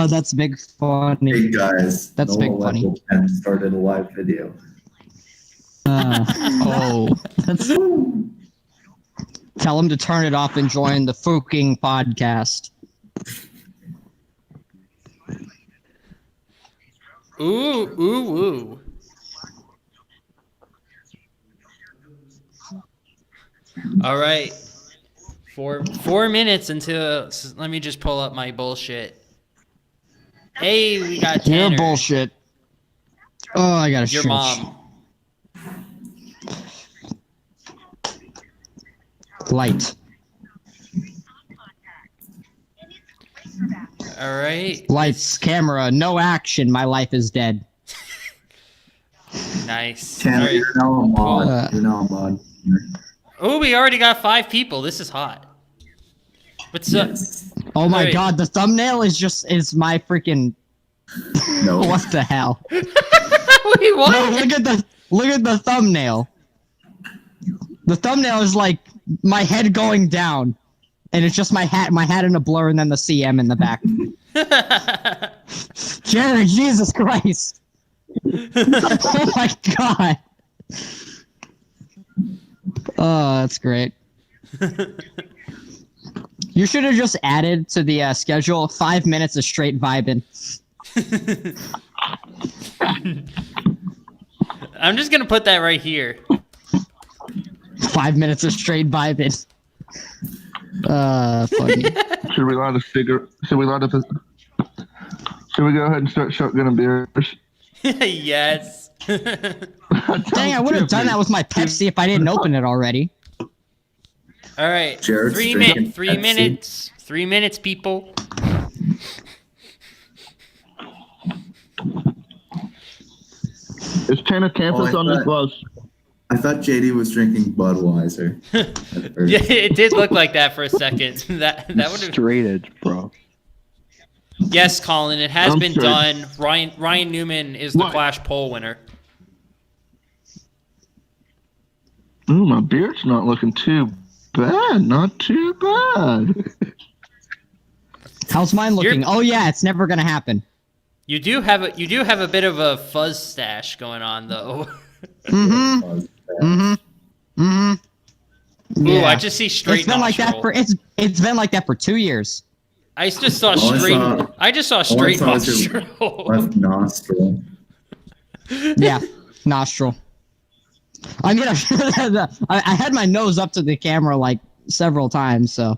That's big funny. Hey guys, That's big funny. Started a live video. Tell him to turn it off and join the fucking podcast. Ooh. All right. 4 minutes until. Let me just pull up my bullshit. Hey, we got Tanner. Your bullshit. Oh, I gotta Your mom. Light. All right. Lights, camera, no action. My life is dead. Nice. Tanner, Right. you're now a mod. You're now a mod. Oh, we already got 5 people. This is hot. What's up? Oh my god, the thumbnail is my freaking. No. What the hell? Wait, what? No, look at the thumbnail. The thumbnail is like my head going down, and it's just my hat in a blur, and then the CM in the back. Jared, Jesus Christ! Oh my god! Oh, that's great. You should have just added to the schedule 5 minutes of straight vibing. I'm just gonna put that right here. 5 minutes of straight vibing. Funny. Should we light a cigarette? Should we go ahead and start shotgunning beers? Yes. Dang, I would have done that with my Pepsi if I didn't open it already. All right. Jared's 3 drinking minutes. 3 Pepsi. minutes. 3 minutes, people. Is Tanner Campus on this bus? I thought JD was drinking Budweiser. Yeah, it did look like that for a second. that would have. Straight edge, bro. Yes, Colin, it has I'm been straight. done. Ryan Newman is the What? Clash poll winner. Ooh, my beard's not looking too bad. Not too bad. How's mine looking? Oh yeah, it's never gonna happen. You do have a bit of a fuzz stash going on though. Mm-hmm. Ooh, Yeah. I just see straight. It's been like that for it's been like that for 2 years. I just saw I straight. saw- I just saw All I straight saw was your nostril. left nostril. Yeah, nostril. I mean, I had my nose up to the camera like several times, so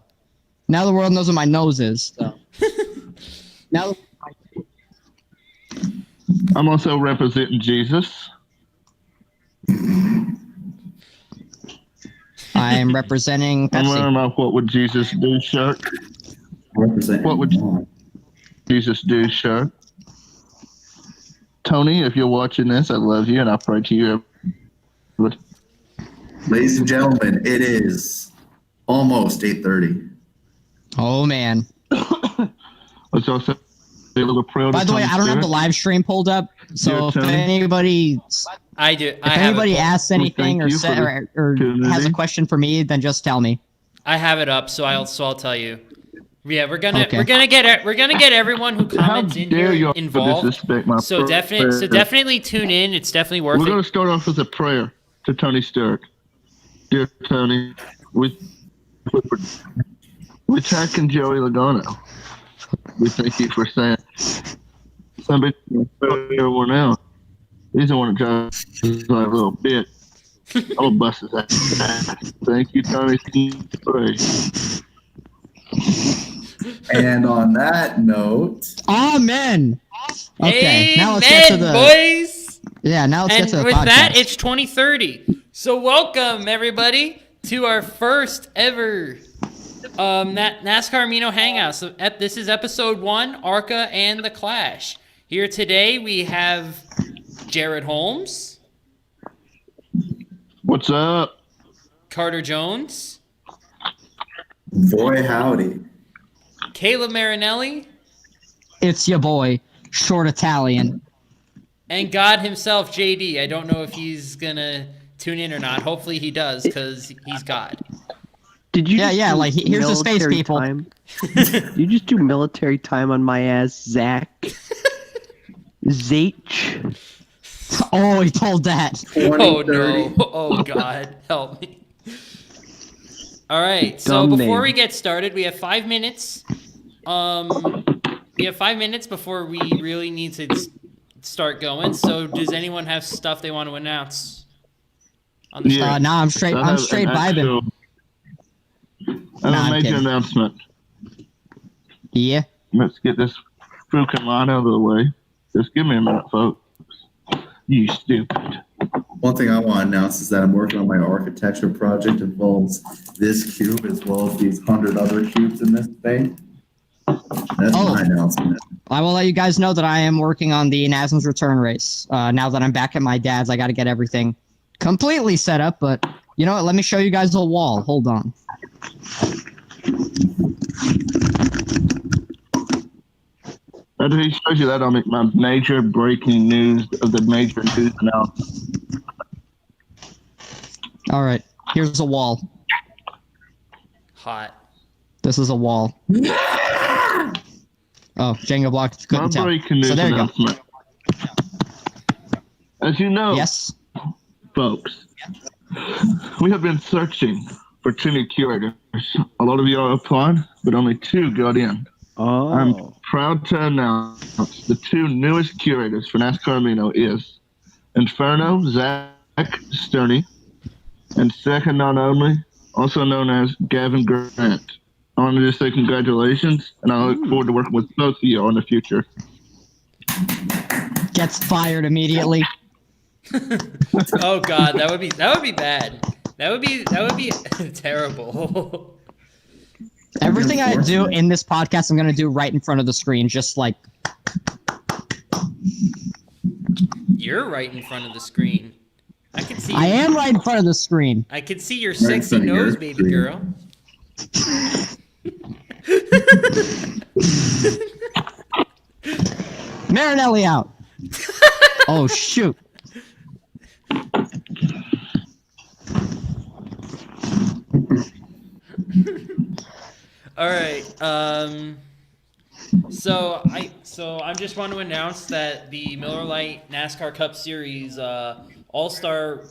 now the world knows what my nose is. So. Now, I'm also representing Jesus. I am representing I'm wearing Pepsi. my "What Would Jesus Do" shirt. Representing What would mod. Jesus do shirt. Tony, if you're watching this, I love you and I pray to you. Ladies and gentlemen, it is almost 8:30. Oh man! Let's also say a little prayer. By the way, I don't have the live stream pulled up, so Yeah, if Tony. anybody I do. if anybody asks anything thank or you sa- for or tuning has a in. question for me, then just tell me. I have it up, so I'll tell you. Yeah, we're gonna Okay. we're gonna get everyone who How comments in dare here you involved. disrespect my So prayer. definitely tune in. It's definitely worth We're going it. to start off with a prayer to Tony Stewart. Dear Tony, with Jack and Joey Logano, we thank you for saying somebody everyone else. He's the one that drives like a little bit. I'll bust his ass. Thank you, Tony. Praise. And on that note, Amen. Okay, now let's get to Amen, the boys. yeah. Now let's And get to the with podcast. that, it's 2030. So welcome everybody to our first ever NASCAR Amino Hangout. So this is episode 1, ARCA and the Clash. Here today we have Jared Holmes, What's up? Carter Jones, boy howdy. Caleb Marinelli, It's your boy, Short Italian. and God himself, JD. I don't know if he's gonna tune in or not. Hopefully he does, because he's God. Did you? Yeah, just yeah, do like, here's the space military people. Time? You just do military time on my ass, Zach. Zach. Oh, he pulled that. Oh 2030. no! Oh God, help me! All right, so Dumb before name. we get started, we have 5 minutes. We have 5 minutes before we really need to start going. So, does anyone have stuff they want to announce? On the Yeah. Nah, I'm straight. I I'm have straight an vibing. I have Nah, a I'm major kidding. announcement. Yeah. Let's get this freaking line out of the way. Just give me a minute, folks. You stupid. One thing I want to announce is that I'm working on my architecture project. It involves this cube as well as these 100 other cubes in this bay. That's my announcement. I will let you guys know that I am working on the NASCAR's return race. Now that I'm back at my dad's, I got to get everything completely set up. But you know what? Let me show you guys the wall. Hold on. After he shows you that, I'll make my major breaking news of the major news announcement. All right. Here's a wall. hot. This is a wall. Oh, Jenga block. My Couldn't tell. breaking news So there you go. announcement. As you know, Yes. folks, we have been searching for 2 new curators. A lot of you are applying, but only 2 got in. Oh. I'm proud to announce the 2 newest curators for NASCAR Amino is Inferno Zach Sterney and second not only, also known as Gavin Grant. I want to just say congratulations, and I look forward to working with both of you in the future. Gets fired immediately. Oh God, that would be bad. That would be terrible. Everything I do in this podcast, I'm going to do right in front of the screen, just like... You're right in front of the screen. I can see. I am right in front of the screen. I can see your Right in sexy front of your nose, baby screen. girl. Marinelli out. Oh, shoot. All right. So I just want to announce that the Miller Lite NASCAR Cup Series All-Star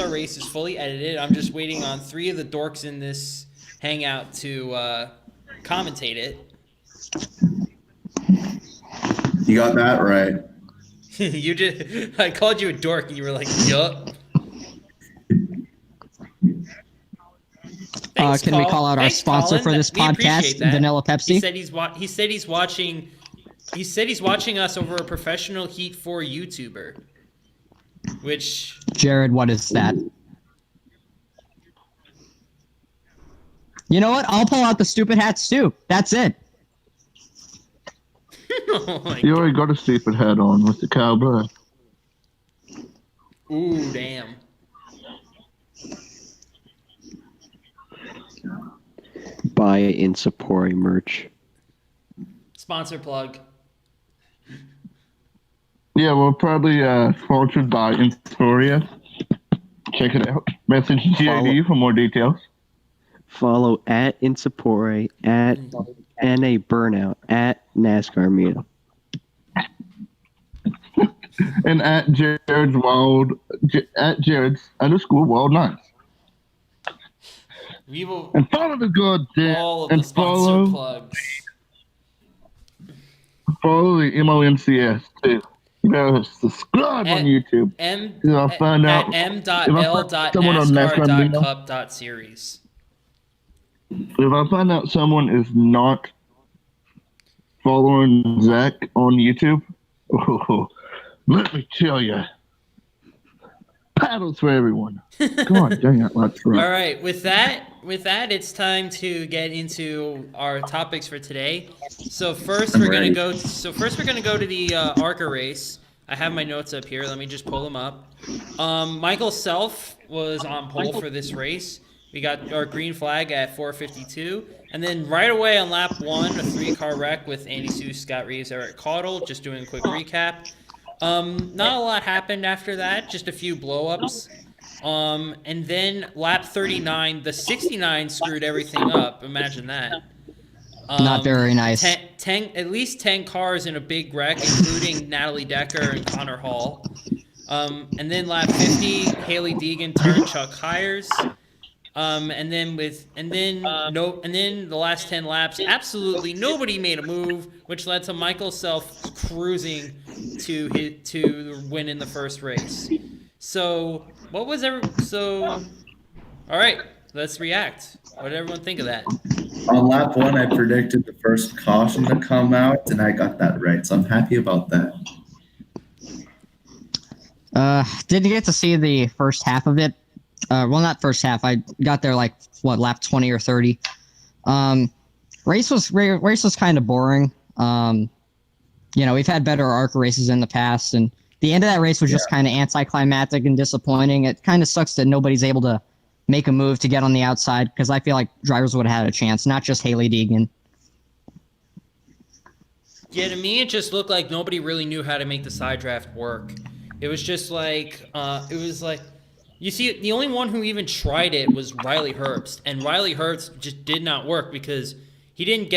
race is fully edited. I'm just waiting on 3 of the dorks in this hangout to commentate it. You got that right. You did. I called you a dork, and you were like, "Yup." Thanks, Can we Colin. call out our Thanks, sponsor Colin. for this We appreciate podcast, that. Vanilla Pepsi? He said he's watching. He said he's watching us over a professional Heat 4 YouTuber. Which Jared, what is that? You know what? I'll pull out the stupid hats too. That's it. oh my You already got a stupid hat on with the cowboy. Ooh, damn. Buy in Sapporo merch. Sponsor plug. Yeah, we're probably sponsored by Instoria. Check it out. Message GID for more details. Follow at Insapore, at NA Burnout, at NASCAR Amino. And at Jared's _Wild Nights. We will And follow the goddamn all of the and sponsor plugs. follow the MONCS too. You know, subscribe on YouTube. I'll find out if I find someone on NASCAR Amino. m.l.nascar.cup.series. If I find out someone is not following Zach on YouTube, oh, let me tell you, paddles for everyone. God dang it, that's right. All right, with that, it's time to get into our topics for today. So first we're gonna go to the ARCA race. I have my notes up here. Let me just pull them up. Michael Self was on pole for this race. We got our green flag at 4:52, and then right away on lap 1, a 3-car wreck with Andy Sue, Scott Reeves, Eric Caudle. Just doing a quick recap. Not a lot happened after that. Just a few blow-ups. And then lap 39, the 69 screwed everything up. Imagine that. Not very nice. At least 10 cars in a big wreck, including Natalie Decker and Connor Hall. And then lap 50, Haley Deegan turned Chuck Hires. And then the last 10 laps, absolutely nobody made a move, which led to Michael Self cruising to win in the first race. So all right, let's react. What did everyone think of that? On lap 1, I predicted the first caution to come out, and I got that right, so I'm happy about that. Didn't get to see the first half of it. Well, not first half. I got there like lap 20 or 30. Race was kind of boring. We've had better ARCA races in the past, and the end of that race was just kind of anticlimactic and disappointing. It kind of sucks that nobody's able to make a move to get on the outside, because I feel like drivers would have had a chance, not just Haley Deegan. Yeah, to me, it just looked like nobody really knew how to make the side draft work. It was just like, you see, the only one who even tried it was Riley Herbst, and Riley Herbst just did not work because he didn't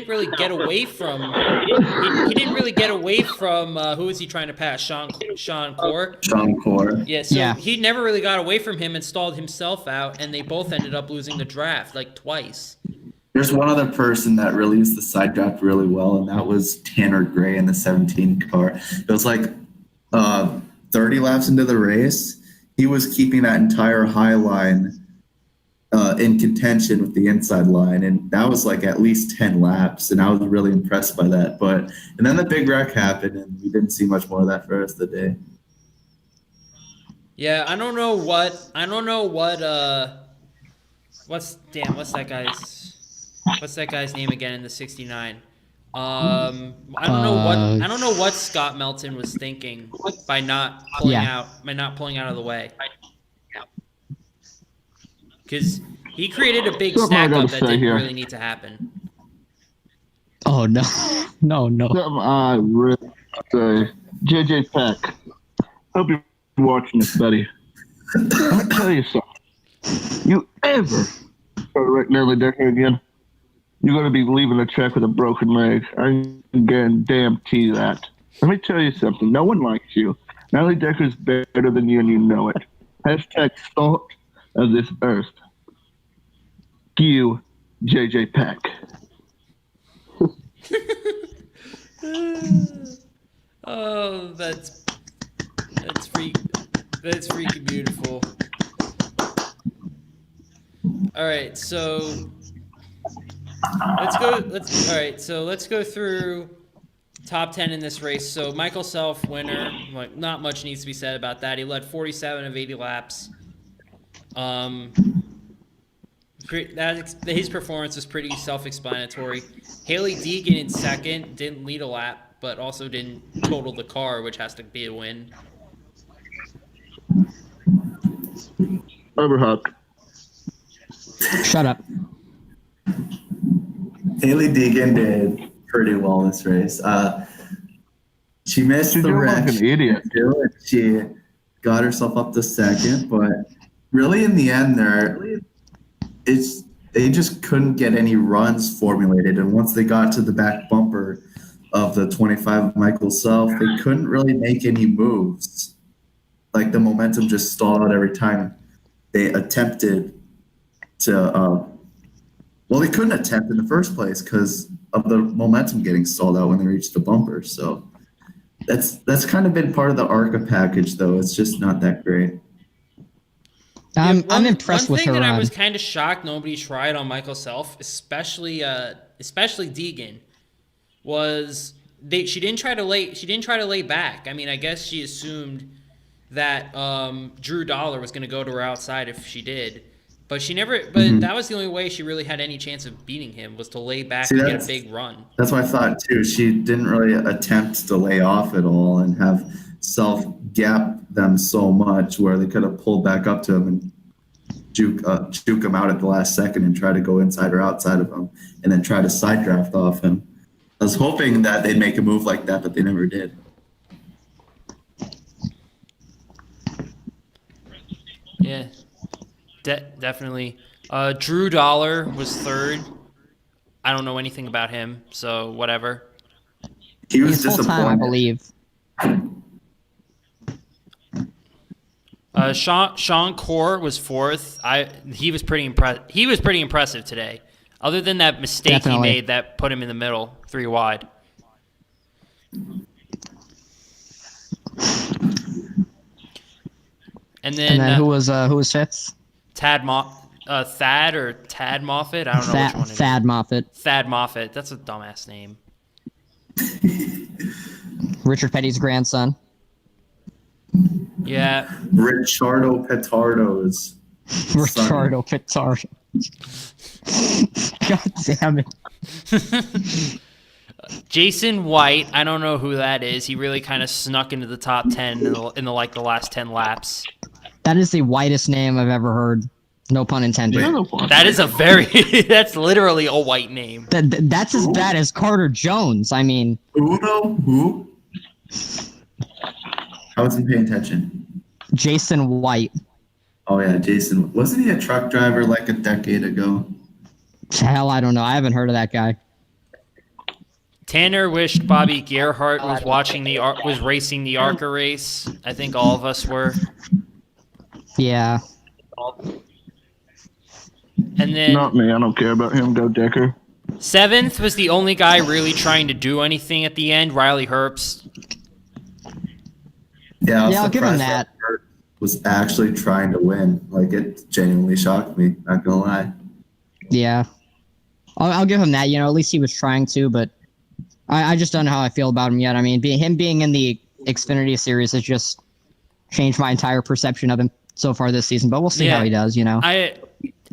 really get away from who was he trying to pass? Sean Core. Sean Core. Yeah, so he never really got away from him and stalled himself out, and they both ended up losing the draft like twice. There's one other person that really used the side draft really well, and that was Tanner Gray in the 17 car. It was like 30 laps into the race. He was keeping that entire high line in contention with the inside line, and that was like at least 10 laps, and I was really impressed by that. And then the big wreck happened, and we didn't see much more of that for the rest of the day. Yeah, I don't know what what's that guy's name again in the 69? I don't know what Scott Melton was thinking by not pulling out of the way. Because he created a big stack up that didn't really need to happen. Oh, no. No. Something I really say. JJ Peck. Hope you're watching this, buddy. Let me tell you something. You ever try to wreck Natalie Decker again, you're going to be leaving the track with a broken leg. I can guarantee that. Let me tell you something. No one likes you. Natalie Decker's better than you, and you know it. Hashtag salt of this earth. You, JJ Peck. Oh, that's freaking beautiful. All right, so let's go through top 10 in this race. So Michael Self, winner. Like, not much needs to be said about that. He led 47 of 80 laps. His performance was pretty self-explanatory. Haley Deegan in second, didn't lead a lap, but also didn't total the car, which has to be a win. Overhook. Shut up. Haley Deegan did pretty well this race. She missed the wreck. Like an idiot. She got herself up to second, but really in the end they just couldn't get any runs formulated. And once they got to the back bumper of the 25 Michael Self, they couldn't really make any moves. Like, the momentum just stalled out every time they attempted to they couldn't attempt in the first place because of the momentum getting stalled out when they reached the bumper. So that's kind of been part of the ARCA package, though. It's just not that great. I'm impressed with her One thing that run. I was kind of shocked nobody tried on Michael Self, especially Deegan, was she didn't try to lay back. I mean, I guess she assumed that Drew Dollar was going to go to her outside if she did. But she never. But that was the only way she really had any chance of beating him, was to lay back and get a big run. That's what I thought too. She didn't really attempt to lay off at all and have Self gap them so much where they could have pulled back up to him and juke him out at the last second and try to go inside or outside of him and then try to side draft off him. I was hoping that they'd make a move like that, but they never did. Yeah, definitely. Drew Dollar was third. I don't know anything about him, so whatever. He was He's full time, I believe. Sean Core was fourth. He was pretty impressive today. Other than that mistake Definitely. he made that put him in the middle, 3 wide. And then who was fifth? Thad or Tad Moffat. I don't know which one it is. Thad Moffat. Thad Moffat. That's a dumbass name. Richard Petty's grandson. Yeah. Ricciardo Petardo's. Ricciardo Petardo. God damn it. Jason White, I don't know who that is. He really kind of snuck into the top 10 in the last 10 laps. That is the whitest name I've ever heard. No pun intended. That is that's literally a white name. That's as bad as Carter Jones. I mean, Who? I wasn't paying attention. Jason White. Oh yeah, Jason. Wasn't he a truck driver like a decade ago? Hell, I don't know. I haven't heard of that guy. Tanner wished Bobby Gerhardt was racing the ARCA race. I think all of us were. Yeah. And then Not me. I don't care about him. Go Decker. 7th was the only guy really trying to do anything at the end, Riley Herbst. Yeah, I'll give him that. Kurt was actually trying to win. Like, it genuinely shocked me. Not gonna lie. Yeah. I'll give him that. You know, at least he was trying to, but I just don't know how I feel about him yet. I mean, him being in the Xfinity series has just changed my entire perception of him so far this season. But we'll see how he does. You know.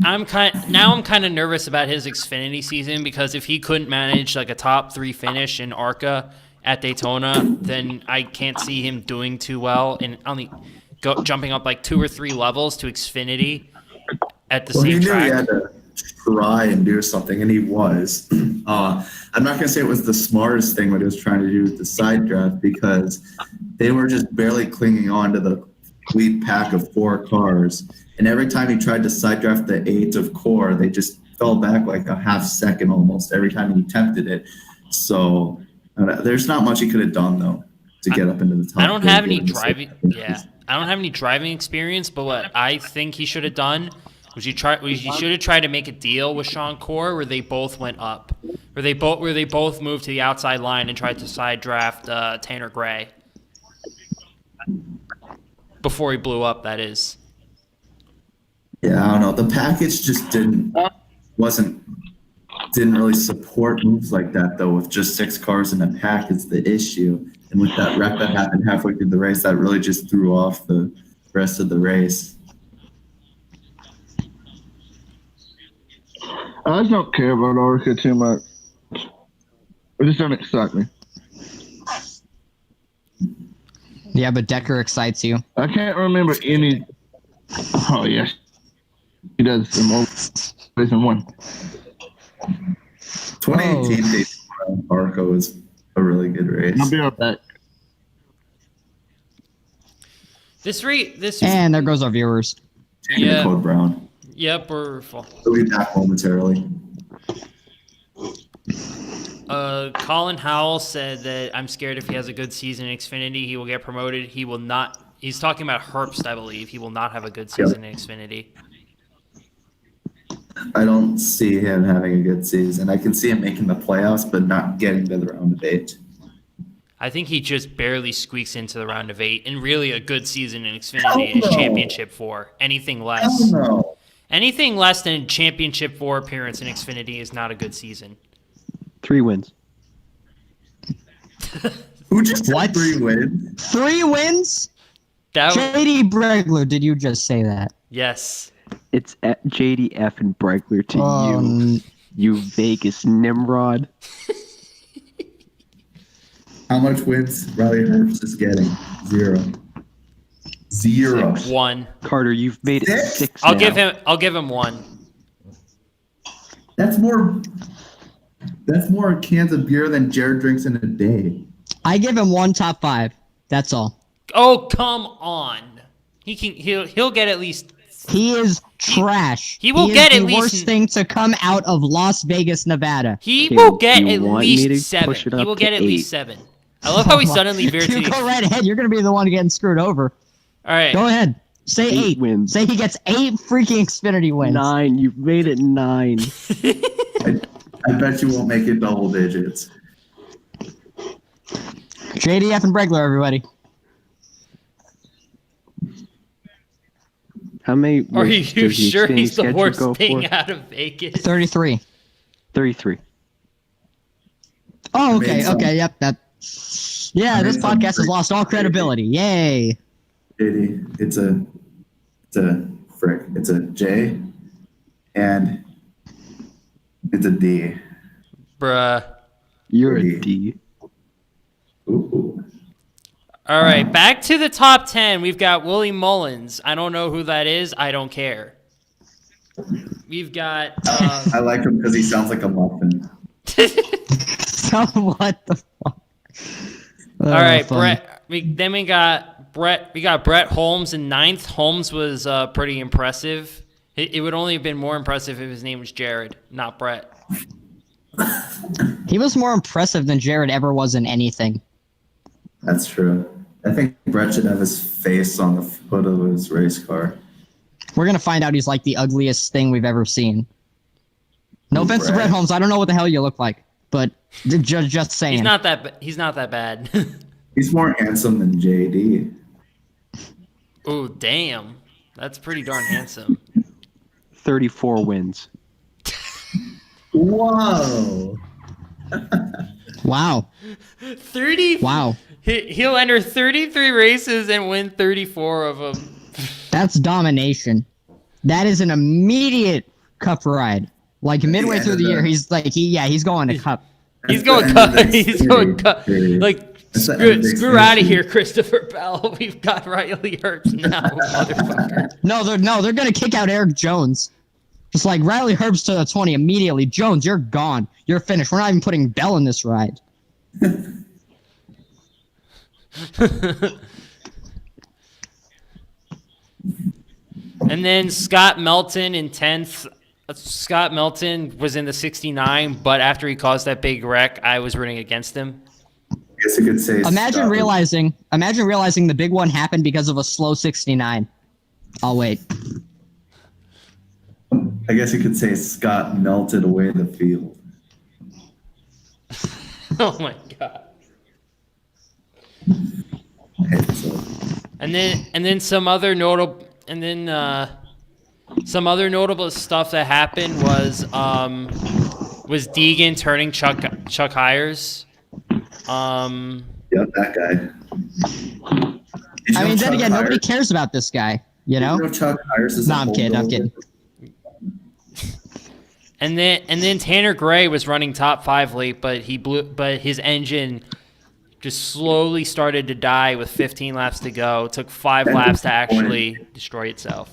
I'm kind of nervous about his Xfinity season because if he couldn't manage like a top 3 finish in ARCA at Daytona, then I can't see him doing too well and only jumping up like 2 or 3 levels to Xfinity at the same track. He had to try and do something, and he was. I'm not gonna say it was the smartest thing what he was trying to do with the side draft because they were just barely clinging on to the lead pack of 4 cars. And every time he tried to side draft the 8 of core, they just fell back like a half second almost every time he attempted it. So there's not much he could have done though to get up into the top. I don't have any driving. Yeah, I don't have any driving experience. But what I think he should have done was you should have tried to make a deal with Sean Core where they both went up, where they both moved to the outside line and tried to side draft Tanner Gray before he blew up. That is. Yeah, I don't know. The package just didn't really support moves like that though. With just 6 cars in a pack is the issue, and with that wreck that happened halfway through the race, that really just threw off the rest of the race. I just don't care about ARCA too much. It just doesn't excite me. Yeah, but Decker excites you. I can't remember any. Oh yes, he does. Season 1. 2018 Daytona ARCA was a really good race. I'll be right back. This And there goes our viewers. Yeah. Code Brown. Yep, we're full. We'll be back momentarily. Colin Howell said that I'm scared if he has a good season in Xfinity, he will get promoted. He will not. He's talking about Herbst, I believe. He will not have a good season in Xfinity. I don't see him having a good season. I can see him making the playoffs, but not getting to the round of 8. I think he just barely squeaks into the round of 8. And really, a good season in Xfinity is Championship 4. Anything less. No. Anything less than Championship 4 appearance in Xfinity is not a good season. 3 wins. Who just What? had 3 wins? 3 wins? That JD Bregler, did you just say that? yes. It's at JDF and Bregler to Um, you Vegas Nimrod. How much wins Riley Herbst is getting? 0. 0. 1. Carter, you've made it 6 I'll now. give him 1. That's more cans of beer than Jared drinks in a day. I give him 1 top 5. That's all. Oh, come on. He'll get at least He is trash. He will is get the at least- worst thing to come out of Las Vegas, Nevada. He Okay, will get you at want me to least 7. push it He up will to get at least 8? 7. I love how he suddenly veered to You the... go right ahead. You're gonna be the one getting screwed over. All right. Go ahead. Say 8 wins. Say he gets 8 freaking Xfinity wins. 9. You've made it 9. I bet you won't make it double digits. JDF and Bregler, everybody. How many? Are races you does the sure Xfinity he's the schedule worst go thing for? out of Vegas? 33. 33. Oh, I okay, made some. okay, yep, that. Yeah, I this made some podcast has great- lost all credibility. Yay. JD, it's a J, and it's a D. Bruh. You're a D. D. Ooh. All right, back to the top 10. We've got Willie Mullins. I don't know who that is. I don't care. We've got... I like him because he sounds like a muffin. So what the fuck? All right, funny. Brett. We got Brett. We got Brett Holmes in 9th. Holmes was pretty impressive. It would only have been more impressive if his name was Jared, not Brett. He was more impressive than Jared ever was in anything. That's true. I think Brett should have his face on the hood of his race car. We're gonna find out he's like the ugliest thing we've ever seen. No offense to Brett. Brett Holmes, I don't know what the hell you look like, but just saying. He's not that bad. He's more handsome than JD. Oh damn, that's pretty darn handsome. 34 wins. Whoa. Wow. 30. Wow. He'll enter 33 races and win 34 of them. That's domination. That is an immediate cup ride. Like midway Yeah, through the year, he's like he's going to cup. He's That's going the end of cut. the He's going Xfinity cut. period. Like That's the end of the screw Xfinity out of here, period. Christopher Bell. We've got Riley Herbst now, motherfucker. No, they're gonna kick out Eric Jones. Just like Riley Herbst to the 20 immediately. Jones, you're gone. You're finished. We're not even putting Bell in this ride. And then Scott Melton in 10th. Scott Melton was in the 69, but after he caused that big wreck, I was rooting against him. I guess you could say Imagine Scott- realizing the big one happened because of a slow 69. I'll wait. I guess you could say Scott melted away the field. Oh my god. Okay, so And then some other notable stuff that happened was Deegan turning Chuck Hires. yep, that guy. Did you I know mean, then Chuck again, nobody Hires- cares about this guy. You did know? you know Chuck Hires is No, a I'm kidding. I'm holdover? kidding. And then Tanner Gray was running top 5 late, but his engine just slowly started to die with 15 laps to go. It took 5 That laps to disappointed actually me. destroy itself.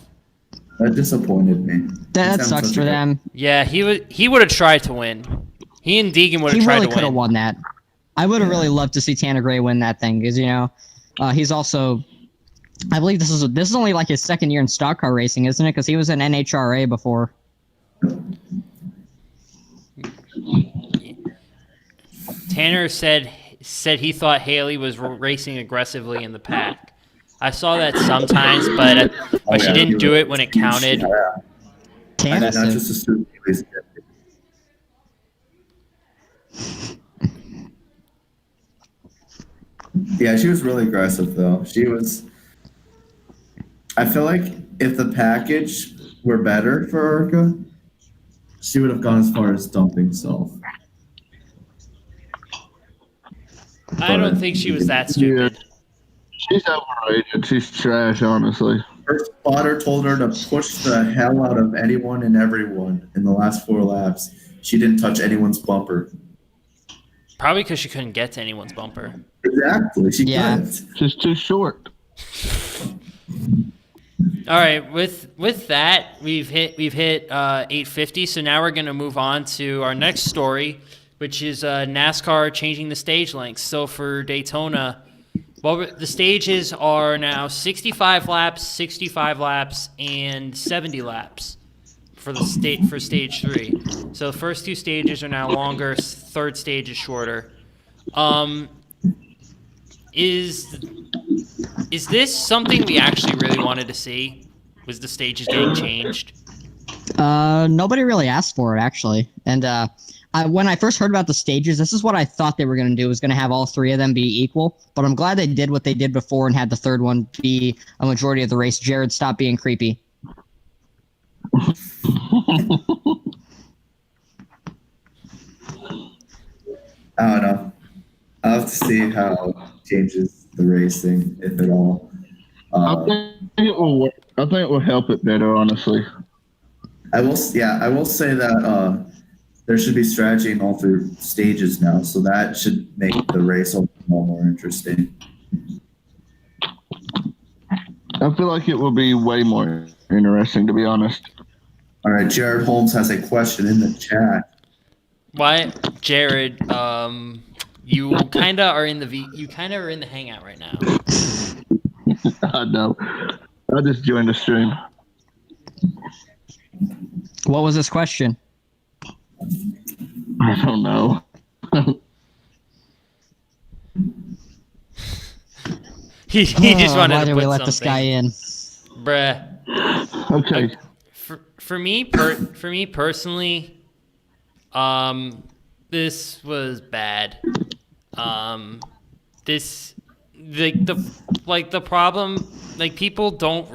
That disappointed me. That sounds sucks such for a- them. Yeah, he would have tried to win. He and Deegan would have He tried really to could have win. won that. I would have really loved to see Tanner Gray win that thing because he's also, I believe this is only like his second year in stock car racing, isn't it? Because he was in NHRA before. Tanner said he thought Haley was racing aggressively in the pack. I saw that sometimes, but she didn't do it when it counted. Yeah, I Tanner did not said- just assume he was Yeah, she was really aggressive though. She was. I feel like if the package were better for ARCA, she would have gone as far as dumping self. I don't think she was that stupid. She's overrated. She's trash, honestly. Her spotter told her to push the hell out of anyone and everyone in the last 4 laps. She didn't touch anyone's bumper. Probably because she couldn't get to anyone's bumper. Exactly. She Yeah. couldn't. She's too short. All right, with that, we've hit 850. So now we're going to move on to our next story, which is NASCAR changing the stage lengths. So for Daytona, Well, the stages are now 65 laps, and 70 laps for stage 3. So the first 2 stages are now longer. Third stage is shorter. Is this something we actually really wanted to see? Was the stages getting changed? Nobody really asked for it, actually. And when I first heard about the stages, this is what I thought they were going to do, was going to have all 3 of them be equal. But I'm glad they did what they did before and had the third one be a majority of the race. Jared, stop being creepy. I don't know. I'll have to see how it changes the racing, if at all. I think it will work. I think it will help it better, honestly. I will say that there should be strategy in all 3 stages now, so that should make the race a little more interesting. I feel like it will be way more interesting, to be honest. All right, Jared Holmes has a question in the chat. Why, Jared? You kind of are in the hangout right now. I know. I just joined the stream. What was this question? I don't know. he just wanted why to did put we let something. this guy in? Bruh. Okay. For me personally, this was bad. The problem, like, people don't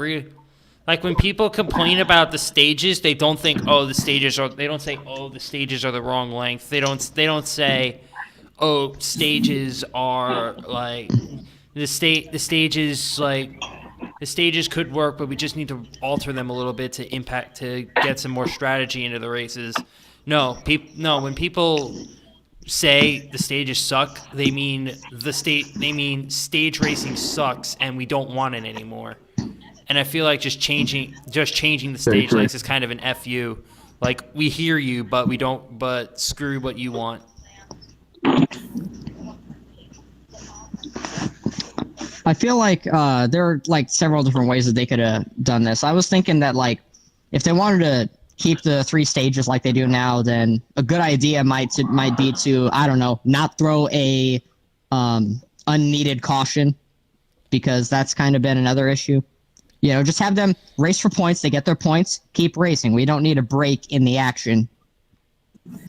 like, when people complain about the stages, they don't think, they don't say, the stages are the wrong length. They don't say, stages are like the stages could work, but we just need to alter them a little bit to get some more strategy into the races. No, when people say the stages suck, they mean stage racing sucks and we don't want it anymore. And I feel like just changing the stage lengths is kind of an FU. Like, we hear you, but screw what you want. I feel like there are like several different ways that they could have done this. I was thinking that, like, if they wanted to keep the 3 stages like they do now, then a good idea might be to, I don't know, not throw a unneeded caution, because that's kind of been another issue. You know, just have them race for points. They get their points, keep racing. We don't need a break in the action.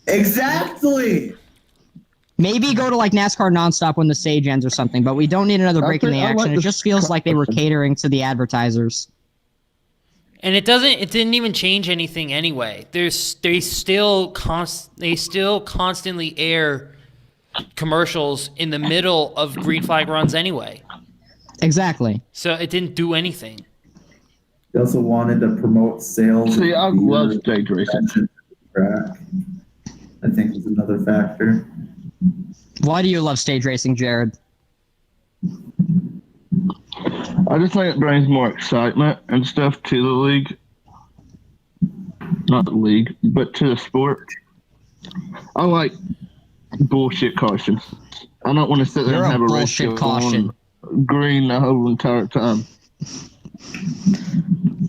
Exactly. Maybe go to like NASCAR nonstop when the stage ends or something, but we don't need another break in the action. It just feels like they were catering to the advertisers. And it didn't even change anything anyway. They still constantly air commercials in the middle of green flag runs anyway. Exactly. So it didn't do anything. They also wanted to promote sales. See, I love stage racing. Track, I think, was another factor. Why do you love stage racing, Jared? I just think it brings more excitement and stuff to the league. Not the league, but to the sport. I like bullshit cautions. I don't want to sit there You're and have a race bullshit caution. on green the whole entire time.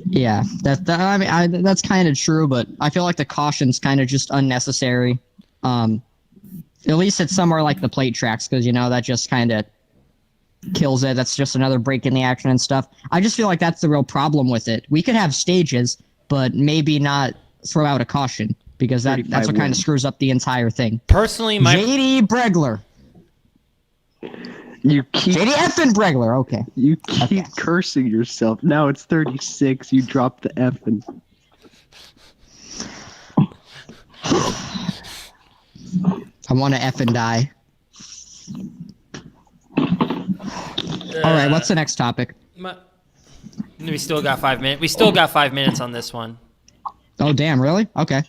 Yeah, that's kind of true, but I feel like the caution's kind of just unnecessary. At least it's somewhere like the plate tracks, because, you know, that just kind of kills it. That's just another break in the action and stuff. I just feel like that's the real problem with it. We could have stages, but maybe not throw out a caution, because that's what kind of screws up the entire thing. Personally, JD Bregler. You keep JD effing Bregler. Okay. You keep cursing yourself. Now it's 36. You dropped the effing. I want to effing die. All right, what's the next topic? We still got 5 minutes. We still got 5 minutes on this one. Oh, damn, really? Okay.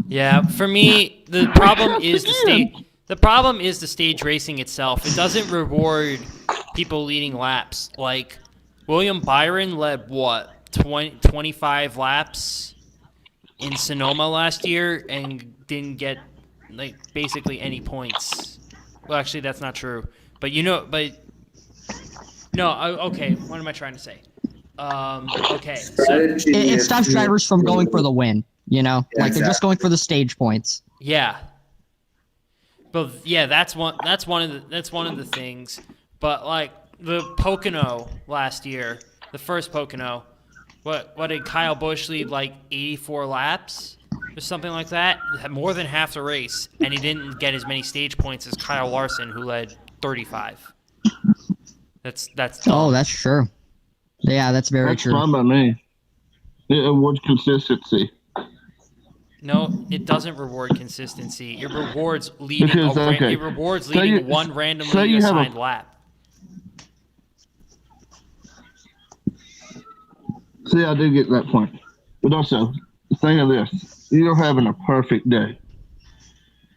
Yeah, for me, the problem is the stage racing itself. It doesn't reward people leading laps. Like, William Byron led, 25 laps in Sonoma last year and didn't get, like, basically any points. Well, actually, that's not true. But No, okay. What am I trying to say? Okay. So, Strategy It is stops to- drivers from going for the win. You know, Yeah, like they're just going for the stage points. yeah. But yeah, that's one of the things. But like the Pocono last year, the first Pocono, what did Kyle Busch lead, like 84 laps or something like that? More than half the race, and he didn't get as many stage points as Kyle Larson, who led 35. That's Oh, dumb. that's true. Yeah, that's very That's true. fine by me. It awards consistency. No, it doesn't reward consistency. It rewards leading. Because, okay, It rewards say leading you- one say randomly you have a- assigned lap. See, I do get that point. But also, think of this. You're having a perfect day.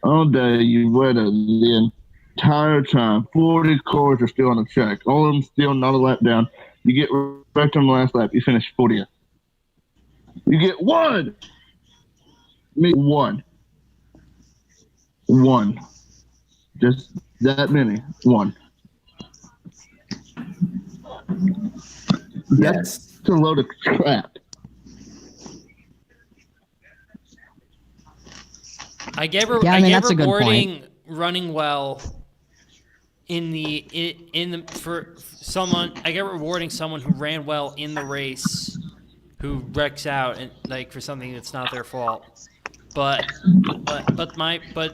All day, you waited the entire time. 40 cars are still on the track. All of them still not a lap down. You get wrecked on the last lap. You finish 40th. You get one. One. Just that many. One. Yes. It's a load of crap. I get Yeah, I mean, get that's a good rewarding running well in the for someone. I get rewarding someone who ran well in the race, who wrecks out and like for something that's not their fault. But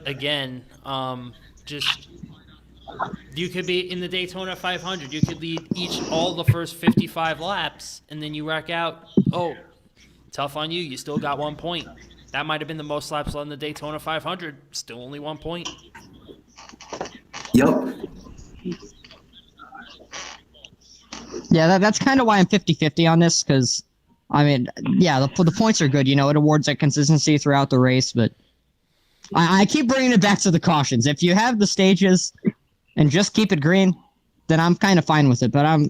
again, just you could be in the Daytona 500. You could lead all the first 55 laps, and then you wreck out. Oh, tough on you. You still got 1 point. That might have been the most laps on the Daytona 500. Still only 1 point. Yep. Yeah, that's kind of why I'm 50-50 on this, because, I mean, yeah, the points are good. You know, it awards that consistency throughout the race, but I keep bringing it back to the cautions. If you have the stages and just keep it green, then I'm kind of fine with it. But I've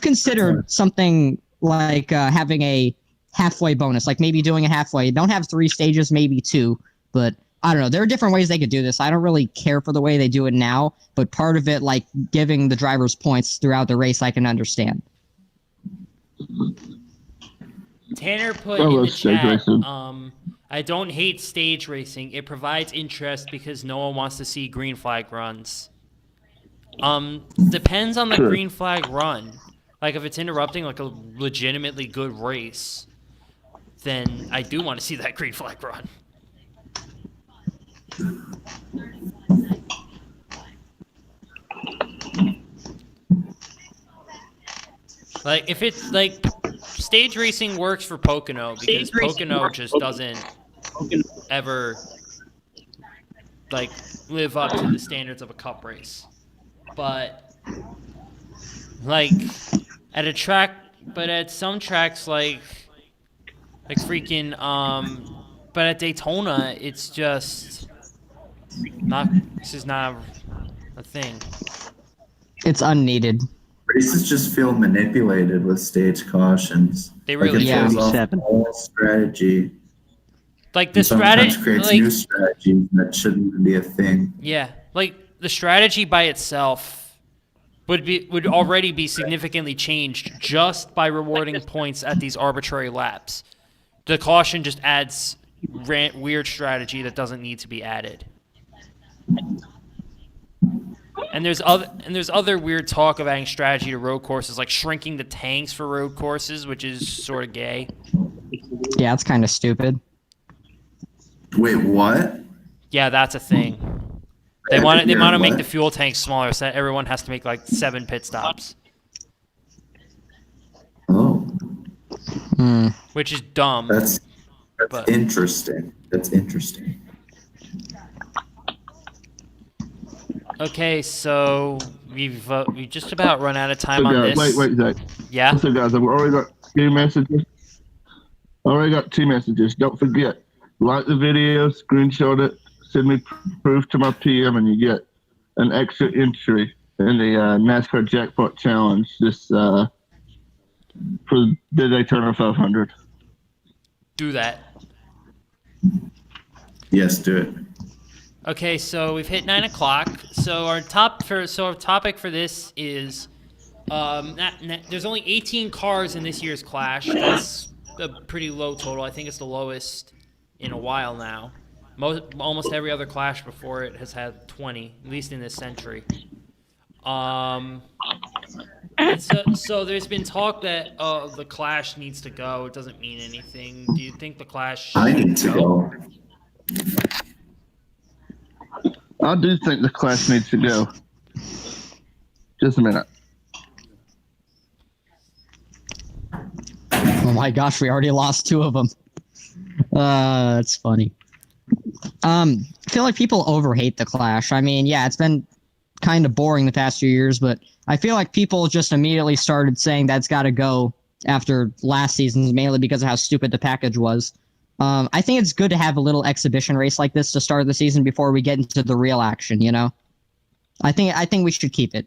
considered something like having a halfway bonus, like maybe doing a halfway. Don't have 3 stages, maybe 2, but I don't know. There are different ways they could do this. I don't really care for the way they do it now, but part of it, like giving the drivers points throughout the race, I can understand. Tanner put I in love the stage chat, racing. I don't hate stage racing. It provides interest because no one wants to see green flag runs. Depends on the Sure. green flag run. Like if it's interrupting like a legitimately good race, then I do want to see that green flag run. Like if it's like stage racing works for Pocono because Pocono just doesn't ever like live up to the standards of a cup race. But like at a track, but at some tracks like freaking but at Daytona it's just not, this is not a thing. It's unneeded. Races just feel manipulated with stage cautions. They really like it do. throws off 37. all strategy. Like the And sometimes strategy creates like new strategies that shouldn't even be a thing. yeah, like the strategy by itself would already be significantly changed just by rewarding points at these arbitrary laps. The caution just adds weird strategy that doesn't need to be added. And there's other weird talk of adding strategy to road courses, like shrinking the tanks for road courses, which is sort of gay. Yeah, it's kind of stupid. Wait, what? Yeah, that's a thing. They want to make What? the fuel tanks smaller so that everyone has to make like 7 pit stops, Oh, which is dumb. that's But- interesting. That's interesting. Okay, so we've just about run out of time So on guys, this. wait, Zach. Yeah. So guys, I've already got 2 messages. Don't forget, like the video, screenshot it, send me proof to my PM, and you get an extra entry in the NASCAR Jackpot Challenge this for the Daytona 500. Do that. Yes, do it. Okay, so we've hit 9 o'clock. So our topic for this is there's only 18 cars in this year's Clash. That's a pretty low total. I think it's the lowest in a while now. Almost every other Clash before it has had 20, at least in this century. So there's been talk that the Clash needs to go. It doesn't mean anything. Do you think the Clash should I need to go. I do think the Clash needs to go. Just a minute. Oh my gosh, we already lost 2 of them. That's funny. I feel like people overhate the Clash. I mean, yeah, it's been kind of boring the past few years, but I feel like people just immediately started saying that's got to go after last season, mainly because of how stupid the package was. I think it's good to have a little exhibition race like this to start the season before we get into the real action, you know? I think we should keep it.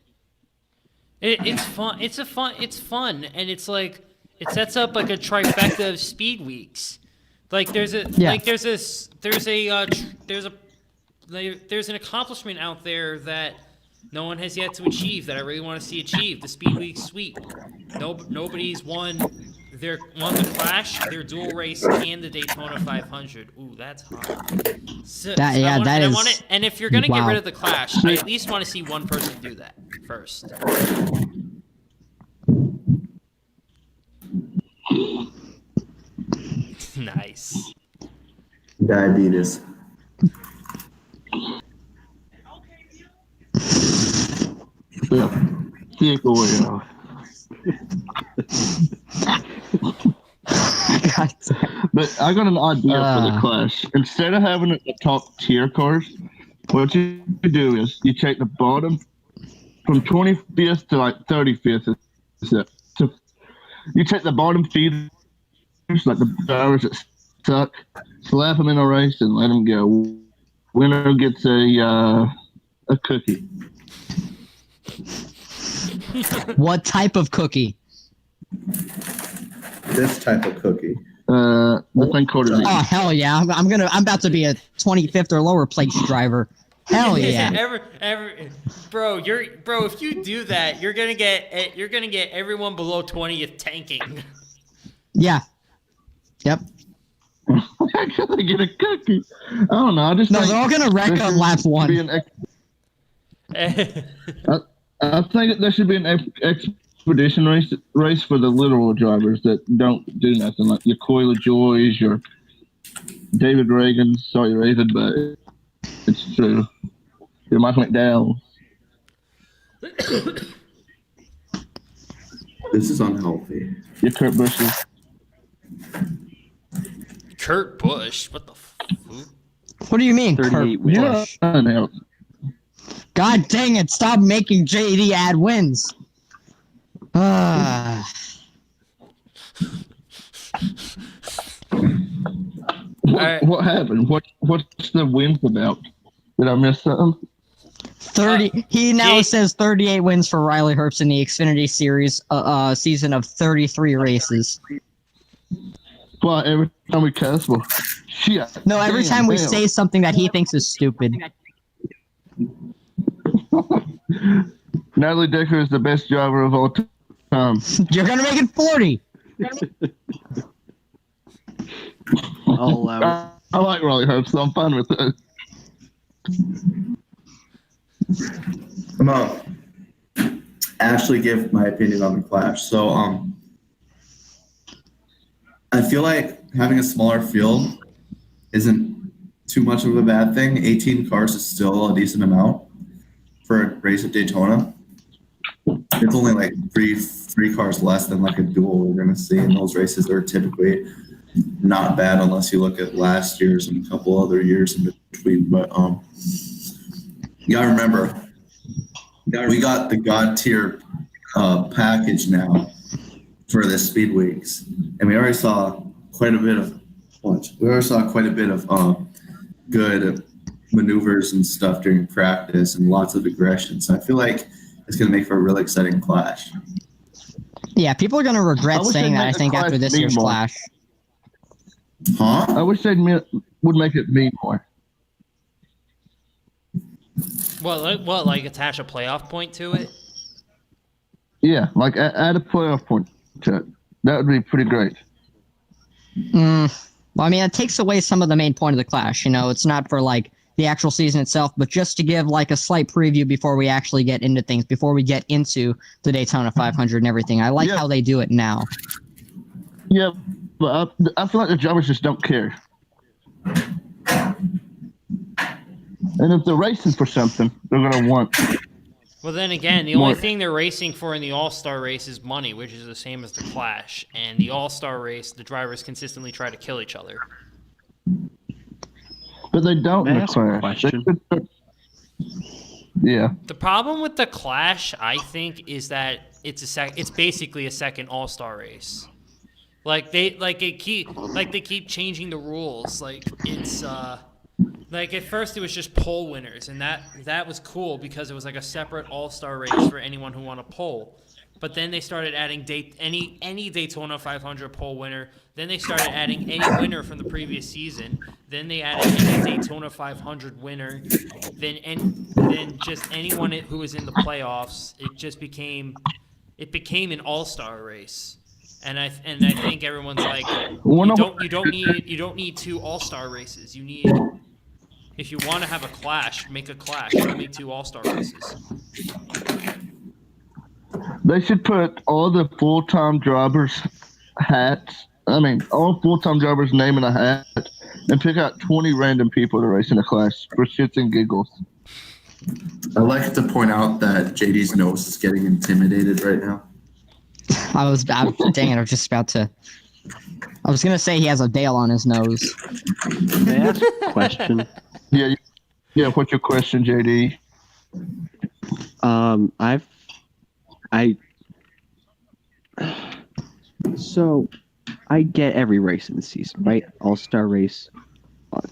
It's fun. It's fun, and it's like it sets up like a trifecta of speed weeks. Like there's an accomplishment out there that no one has yet to achieve that I really want to see achieved. The Speedweeks sweep. Nobody's won the Clash, their dual race, and the Daytona 500. Ooh, that's hot. So, and if you're gonna get rid of the Clash, I at least want to see one person do that first. Nice. Diabetes. Take away off. But I got an idea for the Clash. Instead of having the top tier cars, what you do is you take the bottom from 25th to like 35th. So you take the bottom feeders, like the drivers that suck, slap them in a race and let them go. Winner gets a cookie. What type of cookie? This type of cookie. The thing called it. Oh hell yeah! I'm about to be a 25th or lower place driver. Hell yeah! Bro, if you do that, you're gonna get everyone below 20th tanking. Yeah. Yep. I gotta get a cookie. I don't know. They're all gonna wreck on lap 1. I think there should be an expedition race for the literal drivers that don't do nothing, like your Coyle Joys, your David Reagan. Sorry, Raven, but it's true. Your Mike McDowell. This is unhealthy. Your Kurt Bushes. Kurt Busch? What the What do you mean, 38 Kurt Busch? Unhealthy. God dang it, stop making JD add wins. What happened? What's the wins about? Did I miss something? 30. He now says 38 wins for Riley Herbst in the Xfinity Series season of 33 races. Well, every time we cuss, well, shit. No, every time we say something that he thinks is stupid. Natalie Decker is the best driver of all time. You're gonna make it 40. I'll allow it. I like Riley Herbst, so I'm fine with that. I'm gonna actually give my opinion on the Clash. So, I feel like having a smaller field isn't too much of a bad thing. 18 cars is still a decent amount for a race at Daytona. It's only like three cars less than like a duel we're going to see in those races. They're typically not bad unless you look at last year's and a couple other years in between. But you got to remember, we got the God tier package now for the Speedweeks, and we already saw quite a bit of good maneuvers and stuff during practice and lots of aggression. So I feel like it's going to make for a really exciting Clash. Yeah, people are going to regret saying that, I think, after this year's Clash. Huh? I wish they would make it mean more. What? Like attach a playoff point to it? Yeah, like add a playoff point to it. That would be pretty great. Well, I mean, it takes away some of the main point of the Clash. You know, it's not for like the actual season itself, but just to give like a slight preview before we actually get into things, before we get into the Daytona 500 and everything. I like how they do it now. Yeah, but I feel like the drivers just don't care. And if they're racing for something, they're going to want. Well, then again, the only thing they're racing for in the All-Star race is money, which is the same as the Clash. And the All-Star race, the drivers consistently try to kill each other. But they don't in the Ask a Clash. question. Yeah. The problem with the Clash, I think, is that it's basically a second All-Star race. They keep changing the rules. Like it's like at first it was just pole winners, and that was cool because it was like a separate All-Star race for anyone who won a pole. But then they started adding any Daytona 500 pole winner. Then they started adding any winner from the previous season. Then they added any Daytona 500 winner. Then just anyone who was in the playoffs. It became an all-star race. And I think everyone's like, you don't need two all-star races. You need, if you want to have a Clash, make a Clash. Don't make two all-star races. They should put all the full-time drivers' hats. I mean, all full-time drivers' name in a hat, and pick out 20 random people to race in a Clash for shits and giggles. I like to point out that JD's nose is getting intimidated right now. Dang it, I was just about to. I was gonna say he has a Dale on his nose. May I ask a question? Yeah. What's your question, JD? So I get every race in the season, right? All-Star race,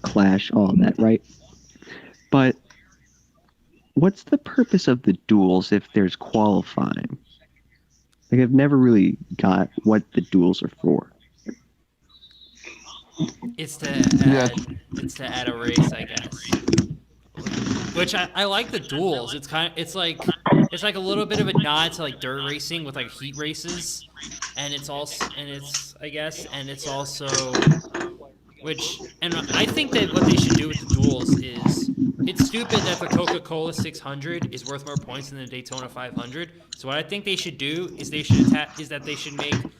Clash, all of that, right? But what's the purpose of the duels if there's qualifying? Like, I've never really got what the duels are for. It's to add a race, I guess. Which I like the duels. It's like a little bit of a nod to like dirt racing with like heat races, and it's also I think that what they should do with the duels is, it's stupid that the Coca-Cola 600 is worth more points than the Daytona 500. So what I think they should do is they should make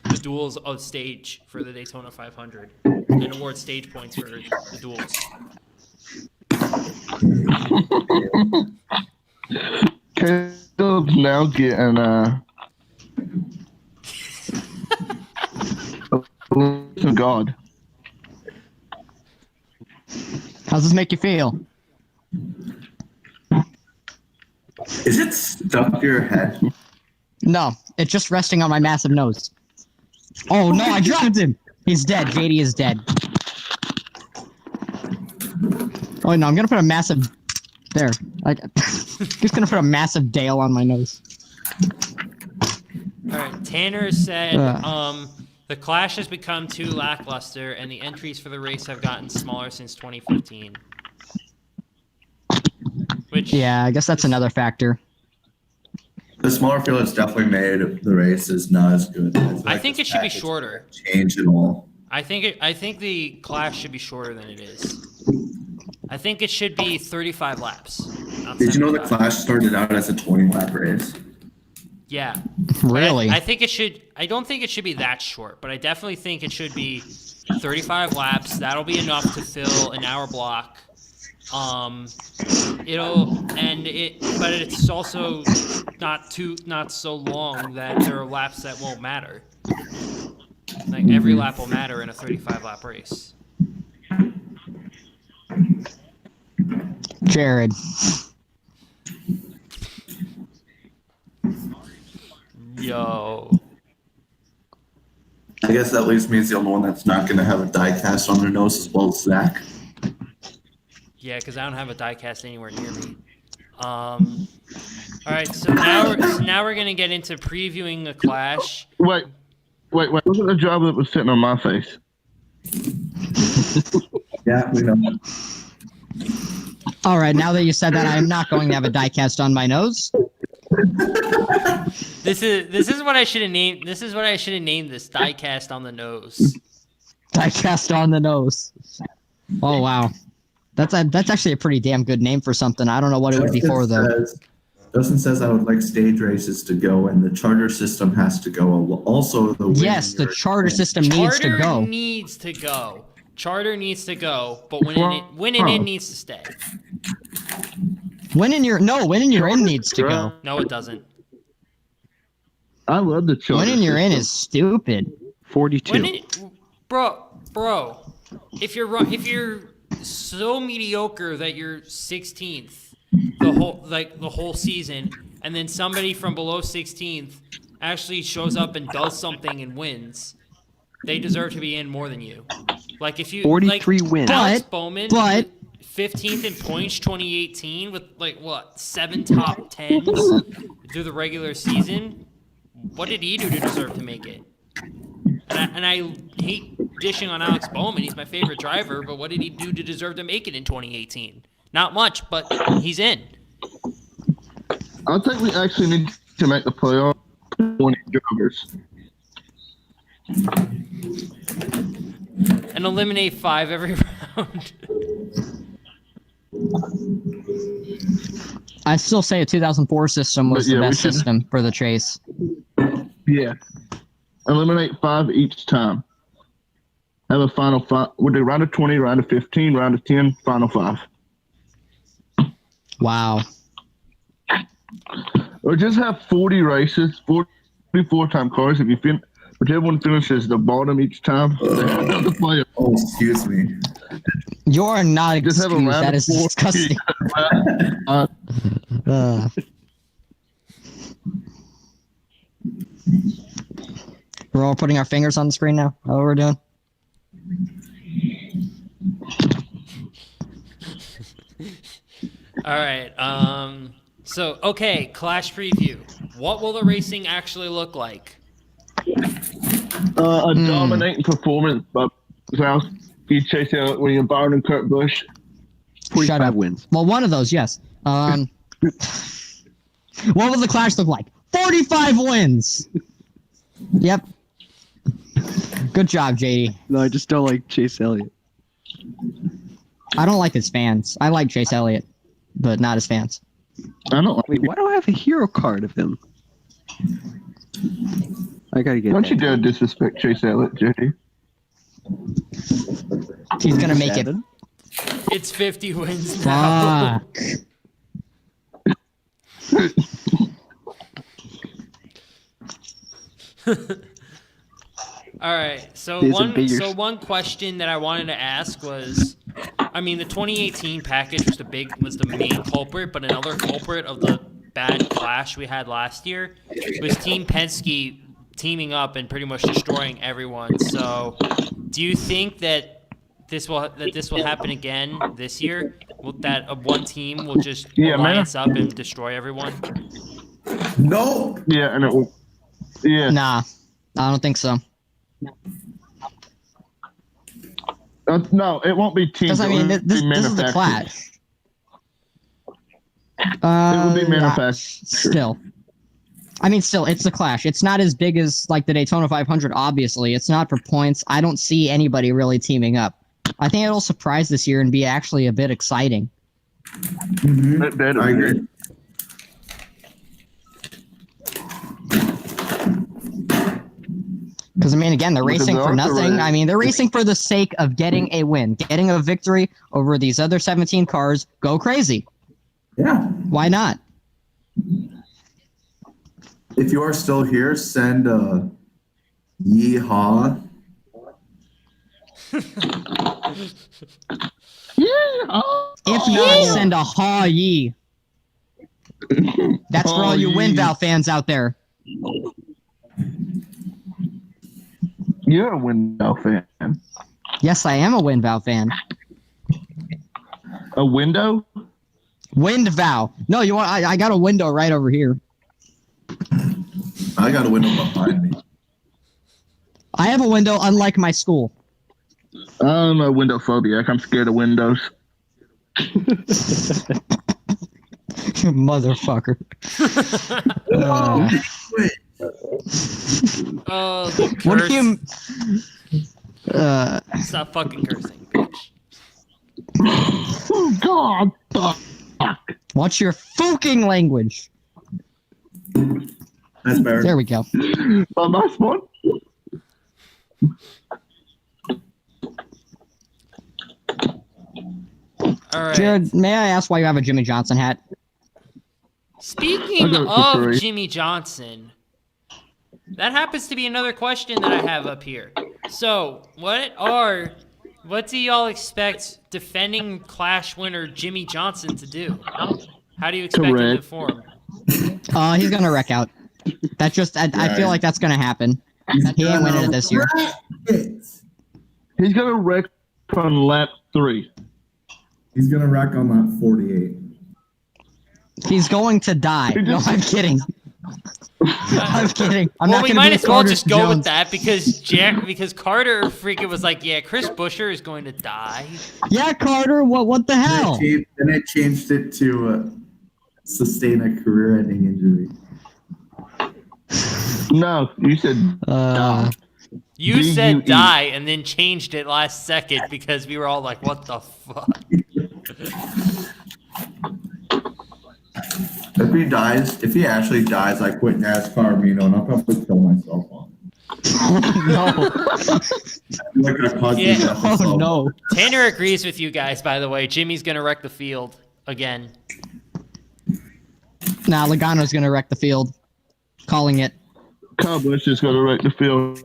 the duels a stage for the Daytona 500 and award stage points for the duels. Caleb's now getting God. How's this make you feel? Is it stuck to your head? No, it's just resting on my massive nose. Oh no, I dropped him! He's dead. JD is dead. Oh no, I'm gonna put a massive... There. Just gonna put a massive Dale on my nose. Alright, Tanner said, the Clash has become too lackluster, and the entries for the race have gotten smaller since 2015. Which, yeah, I guess that's another factor. The smaller field has definitely made the races not as good. I think it should be shorter. Change it all. I think the Clash should be shorter than it is. I think it should be 35 laps. Did you know the Clash started out as a 20-lap race? Yeah. Really? I think it should. I don't think it should be that short, but I definitely think it should be 35 laps. That'll be enough to fill an hour block. But it's also not so long that there are laps that won't matter. Like every lap will matter in a 35-lap race. Jared. Yo. I guess that leaves me as the only one that's not going to have a die cast on their nose as well as Zach. Yeah, because I don't have a die cast anywhere near me. All right, so now we're gonna get into previewing the Clash. Wait. Look at the driver that was sitting on my face. Yeah, we know. All right, now that you said that, I am not going to have a diecast on my nose. This is what I should have named. This is what I should have named this diecast on the nose. Diecast on the nose. Oh wow, that's actually a pretty damn good name for something. I don't know what it would be for though. Justin says I would like stage races to go, and the charter system has to go. Also, yes, the charter system needs to go. Charter needs to go, but winning in needs to stay. Winning your in needs to go. No, it doesn't. I love the charter Winning your in system. is stupid. 42. Bro, if you're so mediocre that you're 16th the whole season, and then somebody from below 16th actually shows up and does something and wins, they deserve to be in more than you. Like if you 43 wins. Alex Bowman, but 15th in points 2018 with 7 top 10s through the regular season. What did he do to deserve to make it? And I hate dishing on Alex Bowman. He's my favorite driver, but what did he do to deserve to make it in 2018? Not much, but he's in. I think we actually need to make the playoff 20 drivers. And eliminate 5 every round. I still say a 2004 system was the best system for the chase. Yeah. Eliminate 5 each time. Have a final 5. We'll do round of 20, round of 15, round of 10, final 5. Wow. Or just have 40 races, 44 time cars. If you whichever one finishes the bottom each time, the player. Oh, excuse me. You're not Just have a excused. round That of is 40. disgusting. We're all putting our fingers on the screen now. How we're doing? All right. So, okay, Clash preview. What will the racing actually look like? A dominating performance by Keselowski, Chase Elliott, William Byron, and Kurt Busch. 45 wins. Well, one of those, yes. What will the Clash look like? 45 wins! Yep. Good job, JD. No, I just don't like Chase Elliott. I don't like his fans. I like Chase Elliott, but not his fans. I don't like Wait, why do I have a hero card of him? I gotta get Don't that. you dare disrespect Chase Elliott, JD. He's gonna make it. 7? It's 50 wins now. Fuck. All right. So There's a bigger- one question that I wanted to ask was, I mean, the 2018 package was the main culprit, but another culprit of the bad clash we had last year was Team Penske teaming up and pretty much destroying everyone. So, do you think that this will happen again this year? That one team will just alliance up and destroy everyone? No. Yeah, and it will. Yeah. Nah, I don't think so. No, it won't be teams. Because, I mean, it will this be is the manufacturers. Clash. It will be Yeah, manufactured. still. I mean, still, it's the Clash. It's not as big as, like, the Daytona 500, obviously. It's not for points. I don't see anybody really teaming up. I think it'll surprise this year and be actually a bit exciting. Mm-hmm. I agree. Because, I mean, again, they're Because racing the for ARCA nothing. race- I mean, they're racing for the sake of getting a win, getting a victory over these other 17 cars. Go crazy. Yeah. Why not? If you are still here, send a yeehaw. If not, send a haw ye. That's for all you WinVal fans out there. You're a window fan. Yes, I am a WinVal fan. A window? WinVal. No, you want? I got a window right over here. I got a window behind me. I have a window, unlike my school. I'm a window phobiac. I'm scared of windows. Motherfucker. Oh, the What curse. do you? Stop fucking cursing, bitch. Oh, God. Fuck. What's your fucking language? That's better. There we go. My nice one. All right. Jared, may I ask why you have a Jimmy Johnson hat? Speaking I got it for of free. Jimmy Johnson, that happens to be another question that I have up here. So, what do y'all expect defending Clash winner Jimmy Johnson to do? How do you expect him to Correct. perform? He's gonna wreck out. That just, I feel like that's gonna happen. He ain't winning it this year. He's going to wreck on lap 3. He's gonna wreck on that 48. He's going to die. No, I'm kidding. I'm kidding. I'm Well, not we gonna might be as well Carter just go Jones. with that because Carter freaking was like, yeah, Chris Buescher is going to die. Yeah, Carter. What the hell? Then it changed it to sustain a career-ending injury. No, you said You said DUE. die and then changed it last second because we were all like, what the fuck? If he actually dies, I quit NASCAR Amino and I'll probably kill myself on. No. Like I caused Yeah. the death of Oh someone. no. Tanner agrees with you guys, by the way. Jimmy's going to wreck the field again. Nah, Logano's gonna wreck the field. Calling it. Kyle Busch is going to wreck the field.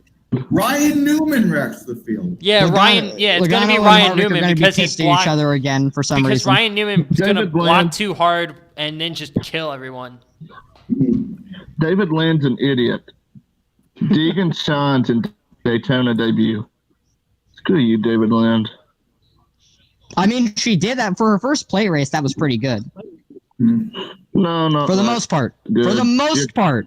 Ryan Newman wrecks the field. Yeah, Logano- Ryan. Yeah, it's going to Logano be and Ryan Harvick are Newman gonna be because he pissed at blocked. each other again for some Because reason. Ryan Newman's going to David block Bland. too hard and then just kill everyone. David Land's an idiot. Deegan shines in Daytona debut. Screw you, David Land. I mean, she did that for her first play race. That was pretty good No. for the most part. Good. For the most part.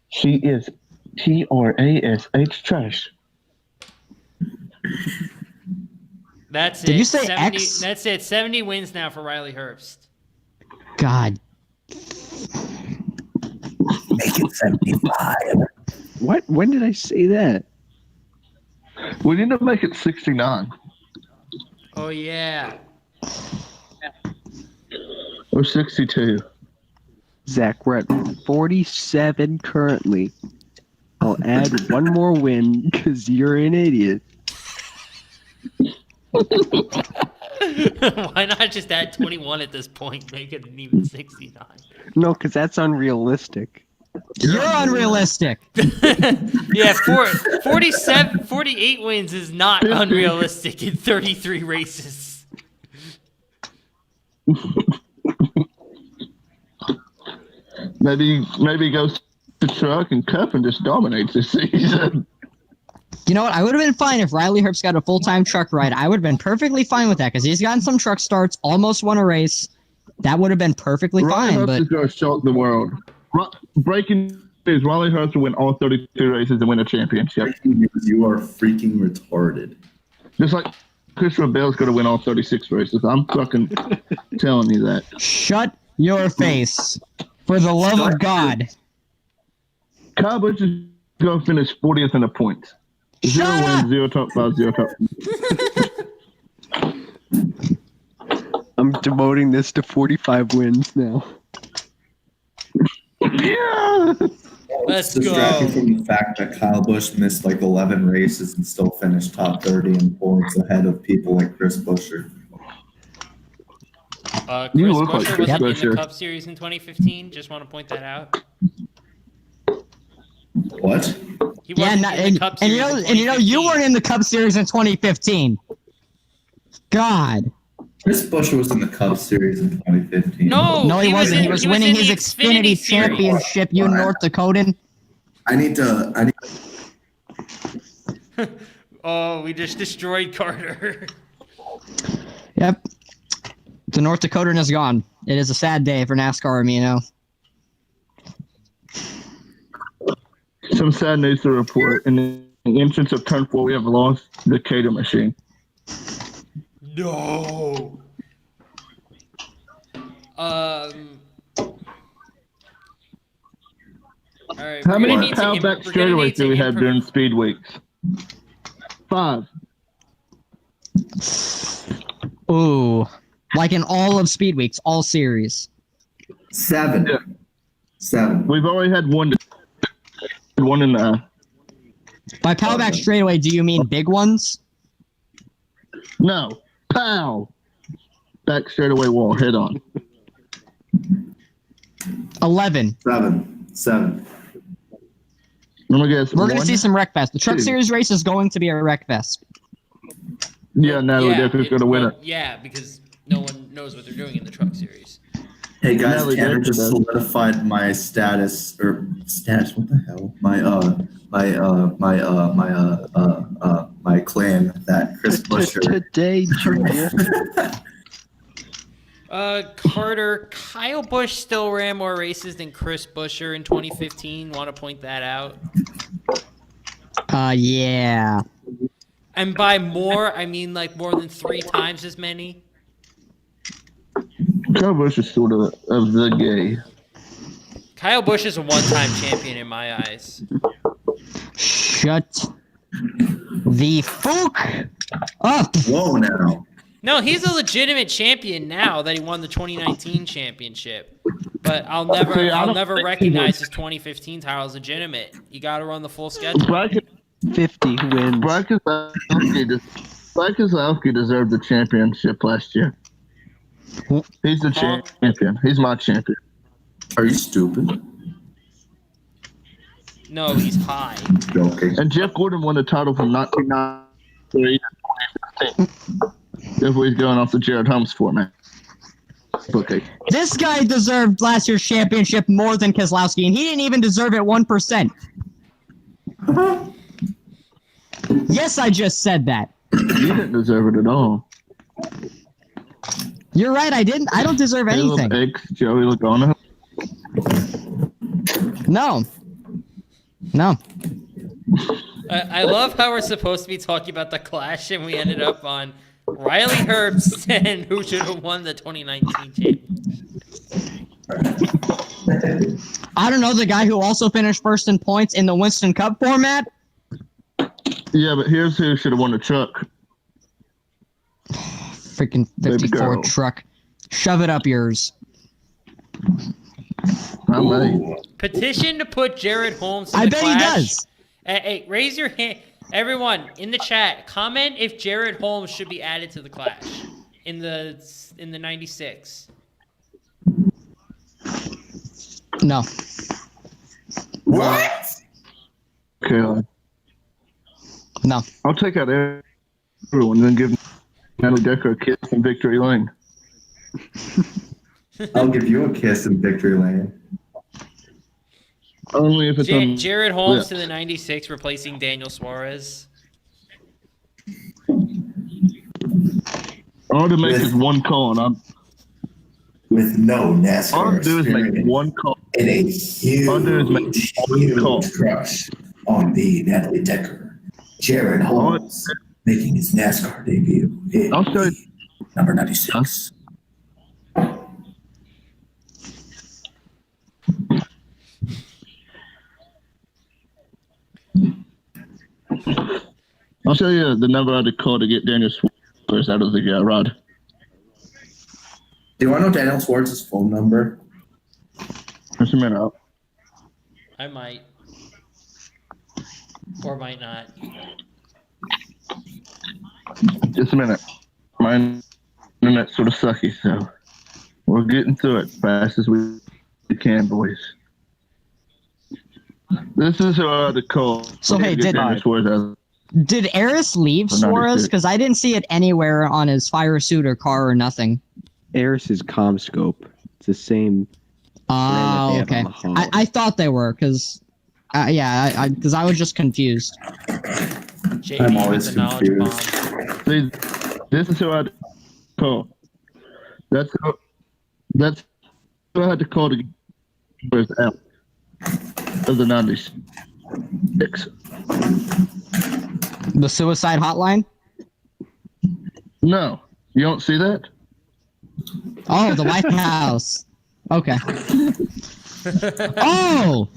She is TRASH trash. That's Did it. you say 70, X? That's it. 70 wins now for Riley Herbst. God. Make it 75. What? When did I say that? We need to make it 69 Oh, yeah. or 62. Zach, we're at 47 currently. I'll add one more win because you're an idiot. Why not just add 21 at this point? Make it an even 69. No, because that's unrealistic. You're unrealistic. Yeah, 48 wins is not unrealistic in 33 races. Maybe he goes to truck and cup and just dominates this season. You know what? I would have been fine if Riley Herbst got a full-time truck ride. I would have been perfectly fine with that because he's gotten some truck starts, almost won a race. That would have been perfectly Riley fine. Herbst But is going to shock the world. Breaking news: Riley Herbst will win all 32 races and win a championship. You are freaking retarded. Just like Christopher Bell's going to win all 36 races. I'm fucking telling you that. shut your face, for the love of God. Kyle Busch is going to finish 40th in the points. Shut Zero up! wins, 0 top 5, 0 top. I'm demoting this to 45 wins now. Yeah. Let's Distracting go. from the fact that Kyle Busch missed like 11 races and still finished top 30 in points ahead of people like Chris Buescher. You Chris look like Buescher Chris wasn't in Buescher. the Cup Series in 2015. Just want to point that out. What? He Yeah, wasn't in the Cup and Series you know, in you 2015. weren't in the Cup Series in 2015. God. Chris Buescher was in the Cup Series in 2015. No, he wasn't. He in- was in winning the his Xfinity Series. Championship, you North Dakotan. I need Oh, we just destroyed Carter. Yep. The North Dakotan is gone. It is a sad day for NASCAR Amino. Some sad news to report. In the entrance of Turn 4, we have lost the Cater machine. No. All right. How we're gonna many need to pound back straightaways do we have during Speedweeks? 5. Ooh, like in all of Speedweeks, all series. 7. Yeah. 7. We've already had one in the. By power back straightaway, do you mean big ones? No. Pow! Back straightaway wall, head on. 11. 7. Let me guess. We're gonna 1? see some wreck fest. The Truck 2. Series race is going to be a wreck fest. Yeah, Natalie Decker's going to win it. Yeah, because no one knows what they're doing in the Truck Series. Hey guys, Natalie Tanner Decker just does. solidified my status. What the hell? My claim that Chris Buescher. Today, Junior. Carter, Kyle Busch still ran more races than Chris Buescher in 2015. Want to point that out? Yeah. And by more, I mean like more than 3 times as many. Kyle Busch is sort of the gay. Kyle Busch is a one-time champion in my eyes. Shut the fuck up. Whoa now. No, he's a legitimate champion now that he won the 2019 championship. But I'll never, See, I I'll don't never think he recognize was- his 2015 title as legitimate. You got to run the full schedule. Brad 50 wins. Keselowski deserved the championship last year. He's the champion. He's my champion. Are you stupid? No, he's high. Joking. And Jeff Gordon won the title from 1993 to 2015. If we're going off the Jared Holmes format. Okay. This guy deserved last year's championship more than Keselowski, and he didn't even deserve it 1%. Yes, I just said that. You didn't deserve it at all. You're right, I didn't. I don't deserve anything. Caleb X, Joey Logano. No. No. I love how we're supposed to be talking about the Clash, and we ended up on Riley Herbst, who should have won the 2019 championship. I don't know, the guy who also finished first in points in the Winston Cup format? Yeah, but here's who should have won the truck. Freaking Baby 54 girl. truck. Shove it up yours. I'm ready. Petition to put Jared Holmes in I the bet Clash. he does. Hey, raise your hand. Everyone in the chat, comment if Jared Holmes should be added to the Clash in the 96. No. What? Okay, No. I'll take out everyone and then give Natalie Decker a kiss in victory lane. I'll give you a kiss in victory lane. Only if it's on. Jared Holmes lips. to the 96, replacing Daniel Suarez. All to make is one call, and With no all NASCAR to do is make experience one call. and a All to do is make one call. huge crush on the Natalie Decker. Jared Holmes making his NASCAR debut. in I'll show you. Number 96. I'll show you the number I had to call to get Daniel Suarez out of the rod. Do you want to know Daniel Schwartz's phone number? Just a minute. I might. Or might not. Just a minute. My internet's sort of sucky, so we're getting through it fast as we can, boys. This is who I had to call. So, to hey, get did- Daniel Suarez out. Did Eris leave For 96. Suarez? Because I didn't see it anywhere on his fire suit or car or nothing. Eris's ComScope. It's the same. Oh, brand that they okay. have on the Hog. I thought they were, because... because I was just confused. JD I'm with always the knowledge confused. bomb. See, this is who I had to call. That's who I had to call to get Suarez out of the 96. The suicide hotline? No, you don't see that? Oh, the White House. Okay. Oh!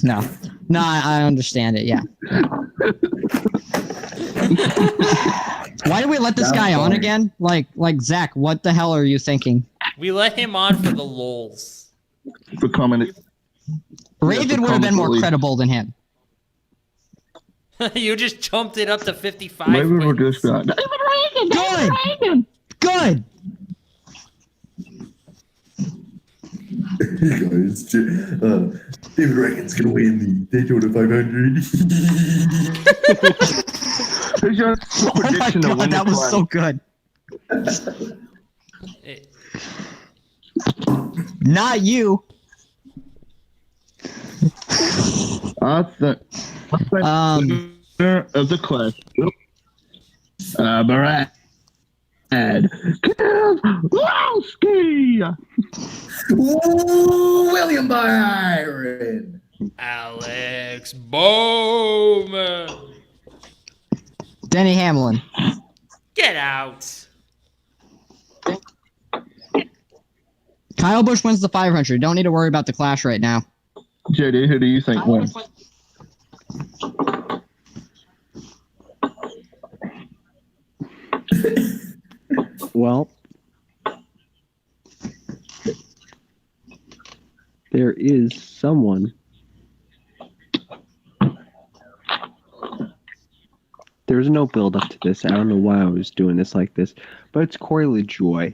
No. No, I understand it, yeah. Why did we let this guy on again? Like Zach, what the hell are you thinking? We let him on for the lols. For commenting. Raven would have been more credible than him. You just jumped it up to 55 Maybe we'll wins. just go. Good! Good! Hey guys, David Reagan's gonna win the Daytona 500. Who's your Oh my prediction to god, win that the was Clash? so good. It- Not you. I think winner of the Clash. Brad Keselowski. Ooh, William Byron. Alex Bowman. Denny Hamlin. Get out. Kyle Busch wins the 500. Don't need to worry about the Clash right now. JD, who do you think wins? Well, there is someone. There's no build up to this. I don't know why I was doing this like this, but it's Corey LaJoy.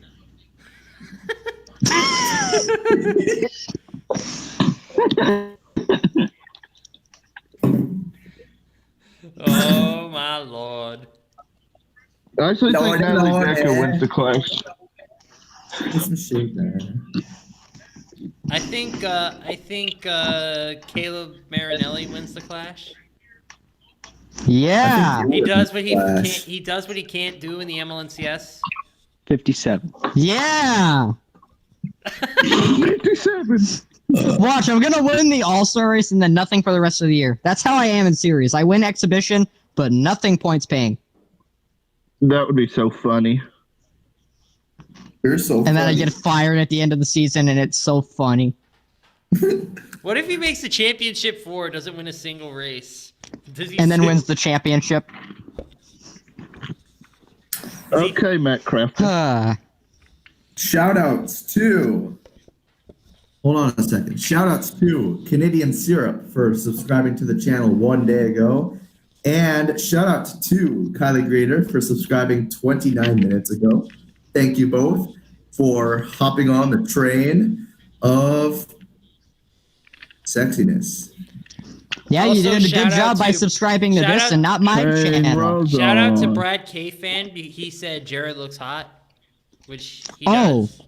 Oh my lord. I actually Lord, think Natalie Lord, Decker eh? wins the Clash. Get some shade there. I think Caleb Marinelli wins the Clash. Yeah. He does what he Clash. can't. He does what he can't do in the MLNCS. 57. Yeah. 57. Watch, I'm gonna win the All-Star race and then nothing for the rest of the year. That's how I am in series. I win exhibition, but nothing points paying. That would be so funny. You're so And then I funny. get fired at the end of the season, and it's so funny. What if he makes the championship 4, doesn't win a single race? Does he And then still- wins the championship. Okay, Matt Craft. Shout outs to. Hold on a second. Shout outs to Canadian Syrup for subscribing to the channel 1 day ago. And shout out to Kylie Grader for subscribing 29 minutes ago. Thank you both for hopping on the train of sexiness. Yeah, Also, you did a shout good out job by to- subscribing to shout this out- and not my Train channel. rolls Shout out to on. Brad K fan. He said Jared looks hot, which he Oh. does.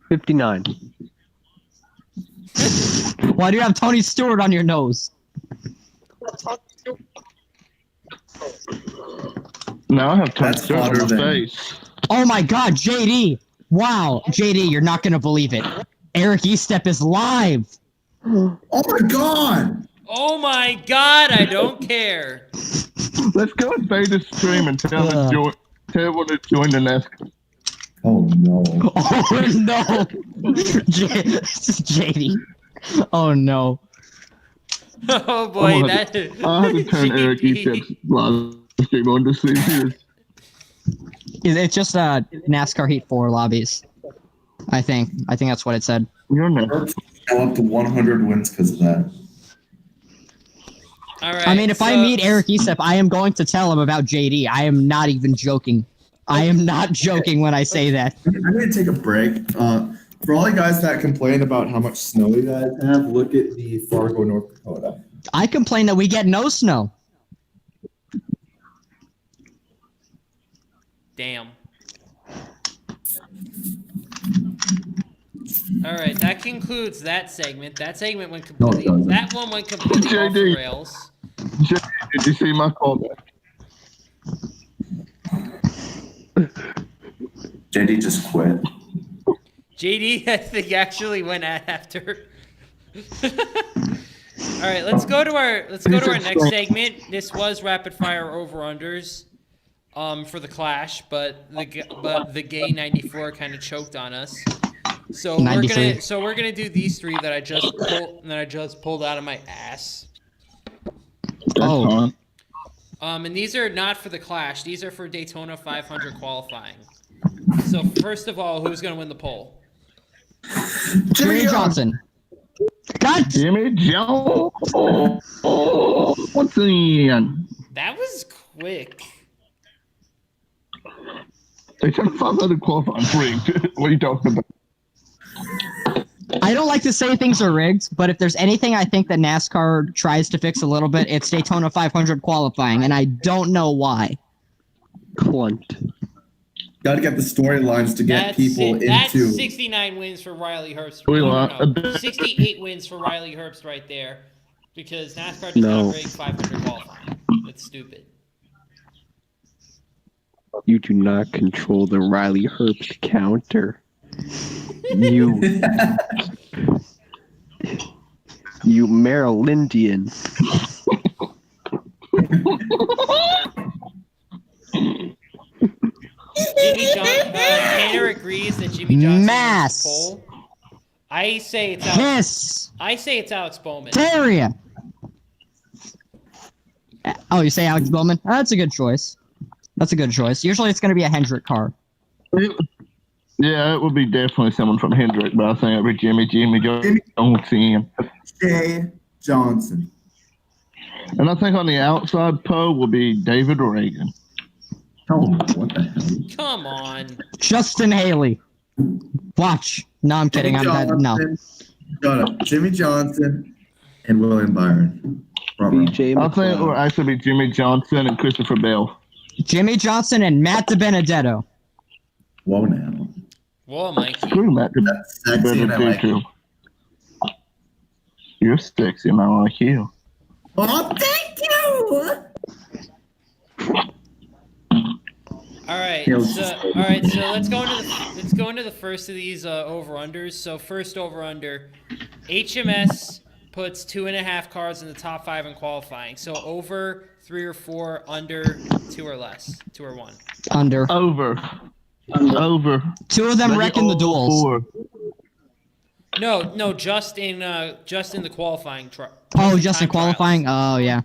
59. Why do you have Tony Stewart on your nose? Now I have That's Tom hotter on my than- face. Oh my god, JD! Wow, JD, you're not gonna believe it. Eric Estep is live! Oh my god! Oh my god, I don't care. Let's go and pay the stream and tell them tell everyone to join the NASCAR. Oh no. Oh no! JD. Oh no. Oh boy, I'm that. I have to turn Eric Estep's live stream on to see this. It's just NASCAR Heat 4 lobbies. I think that's what it said. You're not. Go up to 100 wins because of that. All right. I mean, if I meet Eric Estep, I am going to tell him about JD. I am not even joking. I am not joking when I say that. I'm going to take a break. For all you guys that complain about how much snow you guys have, look at the Fargo, North Dakota. I complain that we get no snow. Damn. All right, that concludes that segment. That segment went completely. doesn't. That one went completely off the JD. rails. Did you see my callback? JD just quit. JD, I think, actually went after. All right, let's go to our next segment. This was rapid fire over unders, for the Clash, but the gay 94 kind of choked on us. So 93. we're gonna do these three that I just pulled out of my ass. Oh. And these are not for the Clash. These are for Daytona 500 qualifying. So first of all, who's gonna win the poll? Jimmy Johnson. God. Jimmy Jones. What's in? That was quick. They said 500 qualifying rigged. What are you talking about? I don't like to say things are rigged, but if there's anything I think that NASCAR tries to fix a little bit, it's Daytona 500 qualifying, and I don't know why. Clunt. Got to get the storylines to get people That's into. 69 wins for Riley Herbst. We No, want 68 wins for Riley Herbst right there, because NASCAR does No. not rig 500 qualifying. That's stupid. You do not control the Riley Herbst counter. You Marylandian. Tanner agrees that Jimmy Johnson Mass. wins the poll. I say it's Alex Bowman. Hysteria. Oh, you say Alex Bowman? Oh, that's a good choice. Usually it's going to be a Hendrick car. Yeah, it would be definitely someone from Hendrick, but I think it would be Jimmy Johnson. Jay Johnson. And I think on the outside pole will be David Reagan. Oh, what the hell? Come on. Justin Haley. Watch. No, I'm kidding. No. Shut up. Jimmy Johnson and William Byron. BJ I think it will McLeod. actually be Jimmy Johnson and Christopher Bell. Jimmy Johnson and Matt DiBenedetto. Whoa now. Whoa, Mikey. Screw Matt That's sexy and I like too. You're sexy and I like you. Oh, thank you! All right, Feels so let's go into the first of these over unders. So first over under, HMS puts 2.5 cars in the top 5 in qualifying. So over 3 or 4, under 2 or less, 2 or 1. Under. Over. 2 of them Maybe wrecking the all duels. 4. No, just in the qualifying. Oh, just in time qualifying? trials. Oh, yeah.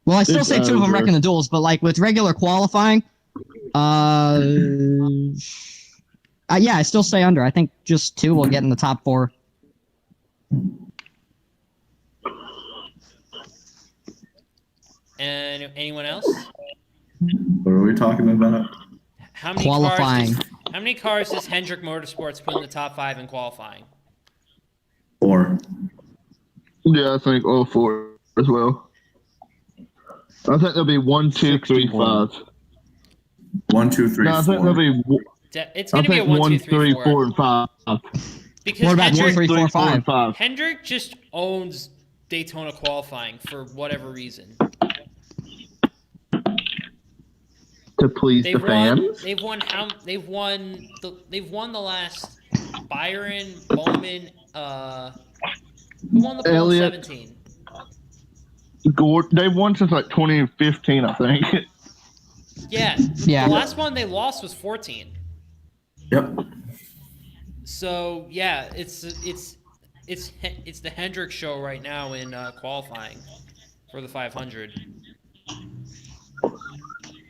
Well, I still It's say 2 of them over. wrecking the duels, but like with regular qualifying, yeah, I still say under. I think just 2 will get in the top 4. And anyone else? What are we talking about? How many Qualifying. How many cars does Hendrick Motorsports put in the top 5 in qualifying? 4. Yeah, I think all 4 as well. I think there'll be 1, 2, 3, 5. 1, 2, 3, No, I think 4. there'll be. It's I going to be a think 1, 2, 3, 4. 4, and 5. Because What about 2, Hendrick, 3, 4, 5? 5. Hendrick just owns Daytona qualifying for whatever reason. To please the fans. They've won the last Byron, Bowman, who won the pole in Elliott. 17? They've won since like 2015, I think. Yeah. Yeah. The last one they lost was 14. Yep. So yeah, it's the Hendrick show right now in qualifying for the 500.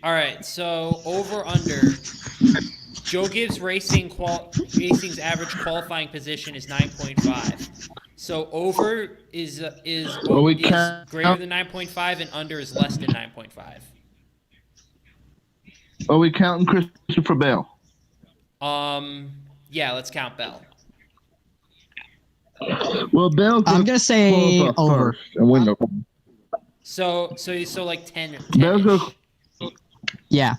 All right, so over under. Joe Gibbs Racing's average qualifying position is 9.5. So over is greater than 9.5 and under is less than 9.5. Are we counting Christopher Bell? Yeah, let's count Bell. Well, Bell. I'm going to say qualify over. first and win the. So like 10. Bell goes. Yeah.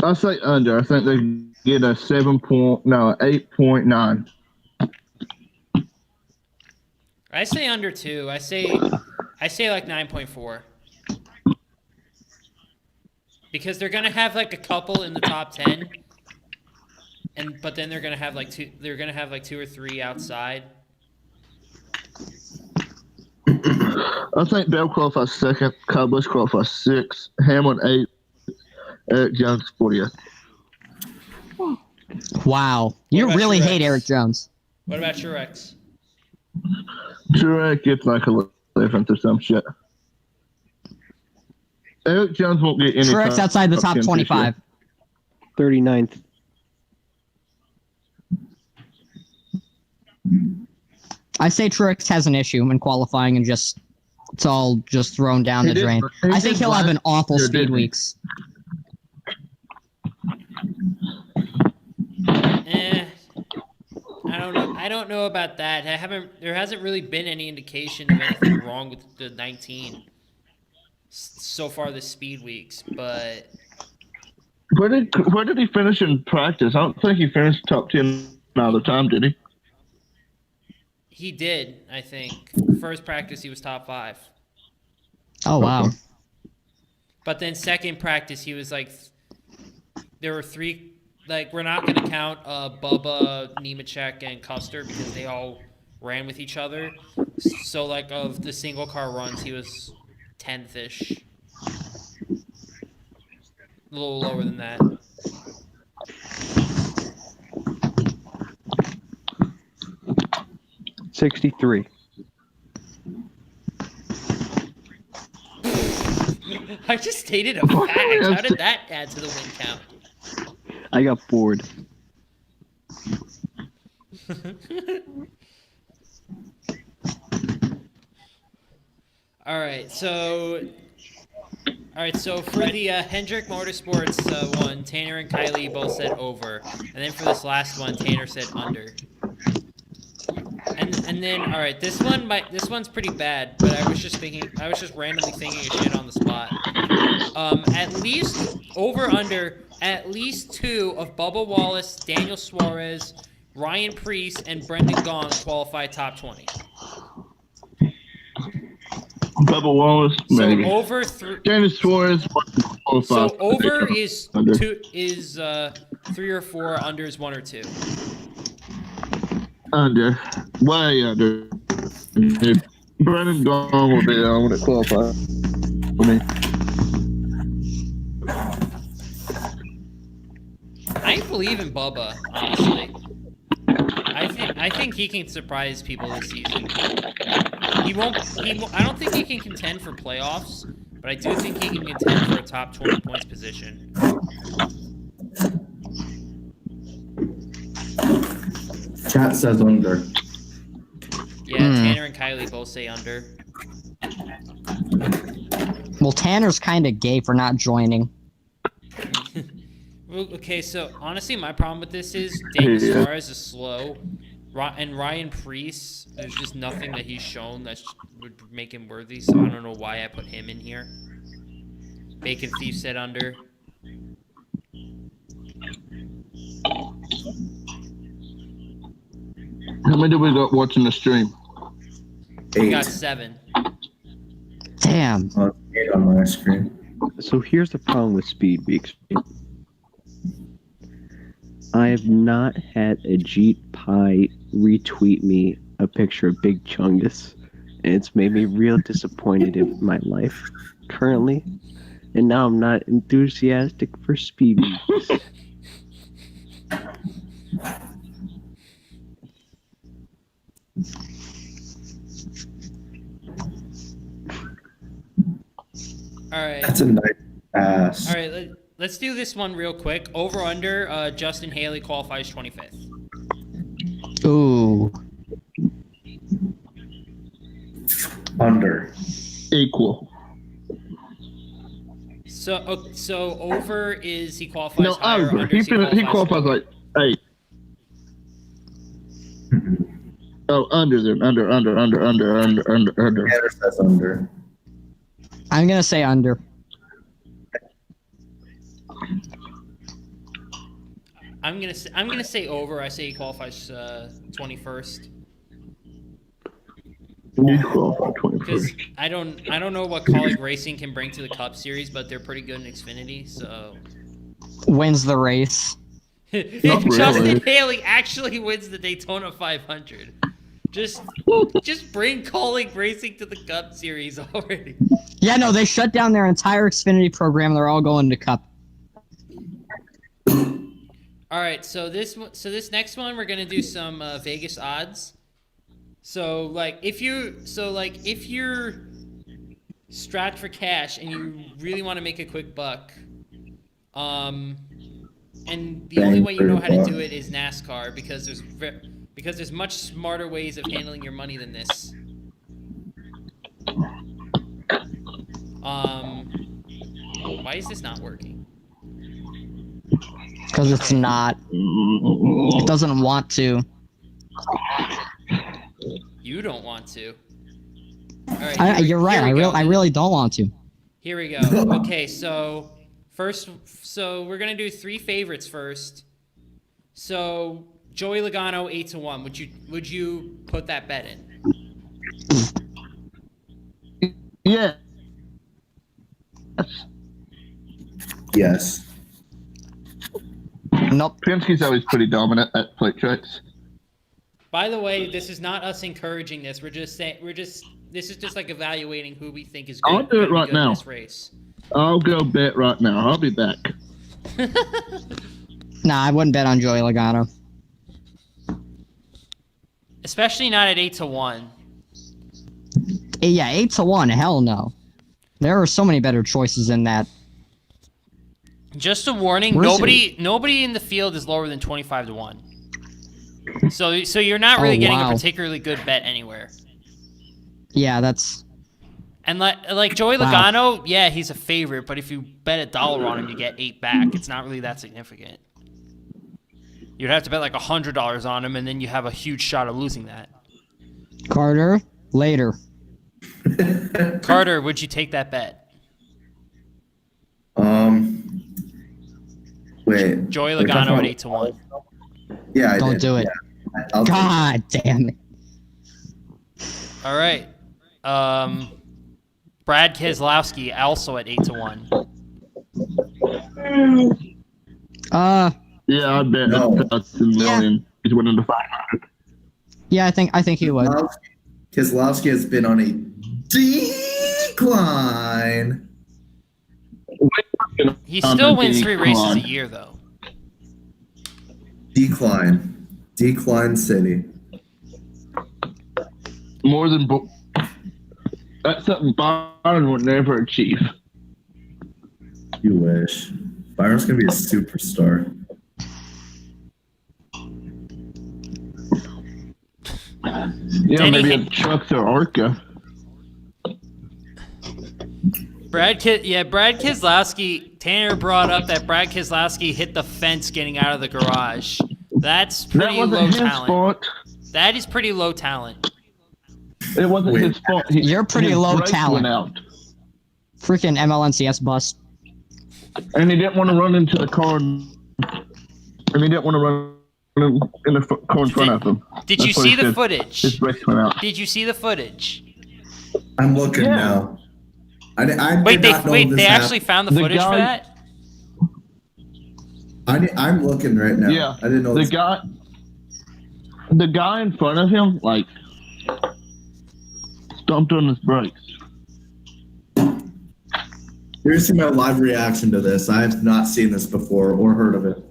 I say under. I think they get a 8.9. I say under 2. I say like 9.4. Because they're gonna have like a couple in the top 10, but then they're gonna have like 2. They're gonna have like 2 or 3 outside. I think Bell qualifies second, Kyle Busch qualifies sixth, Hamlin 8th, Eric Jones 40th. Wow. You about really Truex? hate Eric Jones. What about Truex? Truex gets like a difference or some shit. Eric Jones won't get any. Truex outside the top 25. 39th. I say Truex has an issue in qualifying and it's all just thrown down the drain. I think he'll have an awful speed weeks. I don't know about that. There hasn't really been any indication of anything wrong with the 19 so far this speed weeks, but where did he finish in practice? I don't think he finished top 10 all the time, did he? he did, I think. First practice he was top 5. Oh wow. But then second practice he was like there were 3. Like, we're not going to count Bubba, Nemechek, and Custer because they all ran with each other. So, like, of the single-car runs, he was 10th-ish. A little lower than that. $63. I just stated a fact. How did that add to the win count? I got bored. All right, so for the Hendrick Motorsports one, Tanner and Kylie both said over, and then for this last one, Tanner said under. And then all right, this one's pretty bad, but I was just randomly thinking of shit on the spot. At least over under at least 2 of Bubba Wallace, Daniel Suarez, Ryan Preece, and Brendan Gaughan qualify top 20. Bubba Wallace, maybe. So over 3. Daniel Suarez. So over is 2 is 3 or 4. Under is 1 or 2. Under, way under. Brendan Gaughan will be there when it qualifies for me. I believe in Bubba, honestly. I think he can surprise people this season. He won't. I don't think he can contend for playoffs, but I do think he can contend for a top 20 points position. Chat says under. Yeah, Tanner and Kylie both say under. Well, Tanner's kind of gay for not joining. Well, okay, so honestly, my problem with this is Daniel Suarez is slow, and Ryan Preece, there's just nothing that he's shown that would make him worthy, so I don't know why I put him in here. Bacon Thief said under. How many did we got watching the stream? We 8. got 7. Damn. 8 on my screen. So here's the problem with Speed Weeks. I have not had a Jeet Pie retweet me a picture of Big Chungus, and it's made me real disappointed in my life currently, and now I'm not enthusiastic for Speed Weeks. All right. That's a nice pass. All right, let's do this one real quick. Over under, Justin Haley qualifies 25th. Ooh. Under. Equal. So over is he qualifies No, higher. under. Under He qualifies like 8. Oh, under then. Under. Tanner says under. I'm gonna say under. I'm gonna say over. I say he qualifies 21st. He qualified Because 21st. I don't know what Colleague Racing can bring to the Cup Series, but they're pretty good in Xfinity. So Wins the race. Justin Haley actually wins the Daytona 500. Just bring calling racing to the Cup Series already. Yeah, no, they shut down their entire Xfinity program. They're all going to Cup. All right, so this next one we're gonna do some Vegas odds. So if you're strapped for cash and you really want to make a quick buck, and the only way you know how to do it is NASCAR because there's much smarter ways of handling your money than this. Why is this not working? Because it's not. It doesn't want to. You don't want to. All right, You're right. I really don't want to. Here we go. Okay, so we're gonna do 3 favorites first. So Joey Logano 8-1. Would you put that bet in? Yeah. Yes. Nope. Penske's always pretty dominant at plate tracks. By the way, this is not us encouraging this. This is just like evaluating who we think is good. I'll do it right now. In this race. I'll go bet right now. I'll be back. Nah, I wouldn't bet on Joey Logano. Especially not at 8-1. Yeah, 8-1. Hell no. There are so many better choices in that. Just a warning: nobody in the field is lower than 25-1. So you're not really getting a particularly good bet anywhere. Yeah, that's. And like Joey Logano, yeah, he's a favorite, but if you bet $1 on him, you get 8 back. It's not really that significant. You'd have to bet like $100 on him, and then you have a huge shot of losing that. Carter, later. Carter, would you take that bet? Wait. Joey Logano at 8-1. Yeah, I Don't did. do it. Yeah, I'll God damn it. All right. Brad Keselowski also at 8-1. Yeah, I bet that's a million. He's winning the 500. Yeah, I think he would. Keselowski has been on a decline. He still wins 3 races a year, though. Decline city. More than that's something Byron would never achieve. You wish. Byron's gonna be a superstar. Yeah, maybe a Truex or ARCA. Brad Keselowski. Tanner brought up that Brad Keselowski hit the fence getting out of the garage. That's pretty low talent. Fault. That is pretty low talent. It wasn't his fault. You're pretty low talent. Went out. Freaking MLNCS bus. And he didn't want to run into the car. And he didn't want to run in the car in front of him. Did you see the footage? His brakes went out. Did you see the footage? I'm looking now. Wait, they actually found the footage for that? I'm looking right now. Yeah, I didn't know the guy in front of him, like, stomped on his brakes. Here's my live reaction to this. I have not seen this before or heard of it.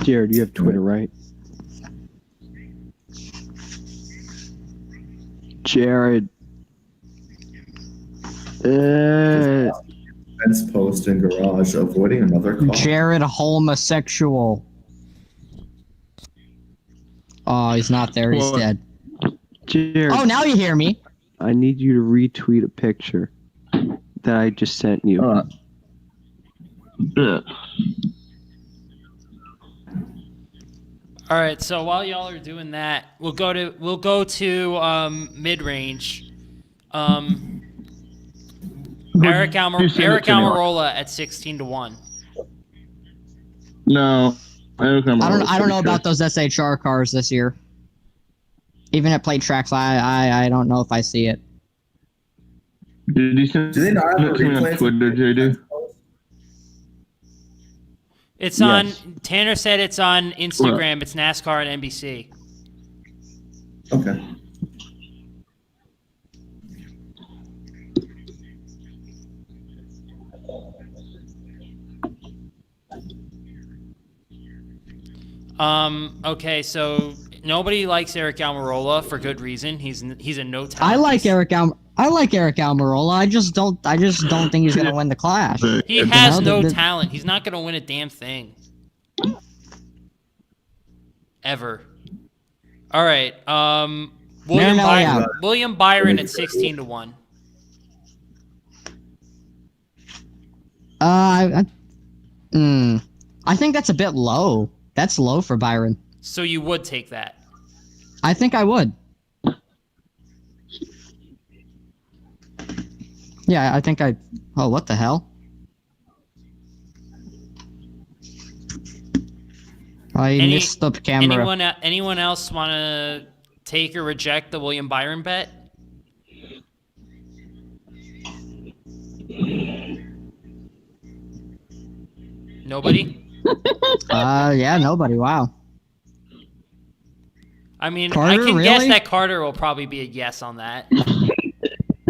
Jared, you have Twitter, right? Jared. Fence post in garage avoiding another car. Jared homosexual. Oh, he's not there. He's dead. Jared. Oh, now you hear me. I need you to retweet a picture that I just sent you. Yeah. All right, so while y'all are doing that, we'll go to mid-range. Eric Almirola at 16-1. No, I don't know about those SHR cars this year. Even at plate tracks, I don't know if I see it. Did you send Do they not have a replay? on Twitter, JD? It's on. Tanner said it's on Instagram. It's NASCAR and NBC. Okay. Okay, so nobody likes Eric Almirola for good reason. He's a no talent. I like Eric Almirola. I just don't think he's gonna win the Clash. He has no talent. He's not gonna win a damn thing. Ever. All right. William Byron at 16-1. I think that's a bit low. That's low for Byron. So you would take that? I think I would. Yeah, I think I... Oh, what the hell? I missed the camera. Anyone else want to take or reject the William Byron bet? Nobody? Yeah, nobody. Wow. I mean, Carter, I can really? guess that Carter will probably be a yes on that.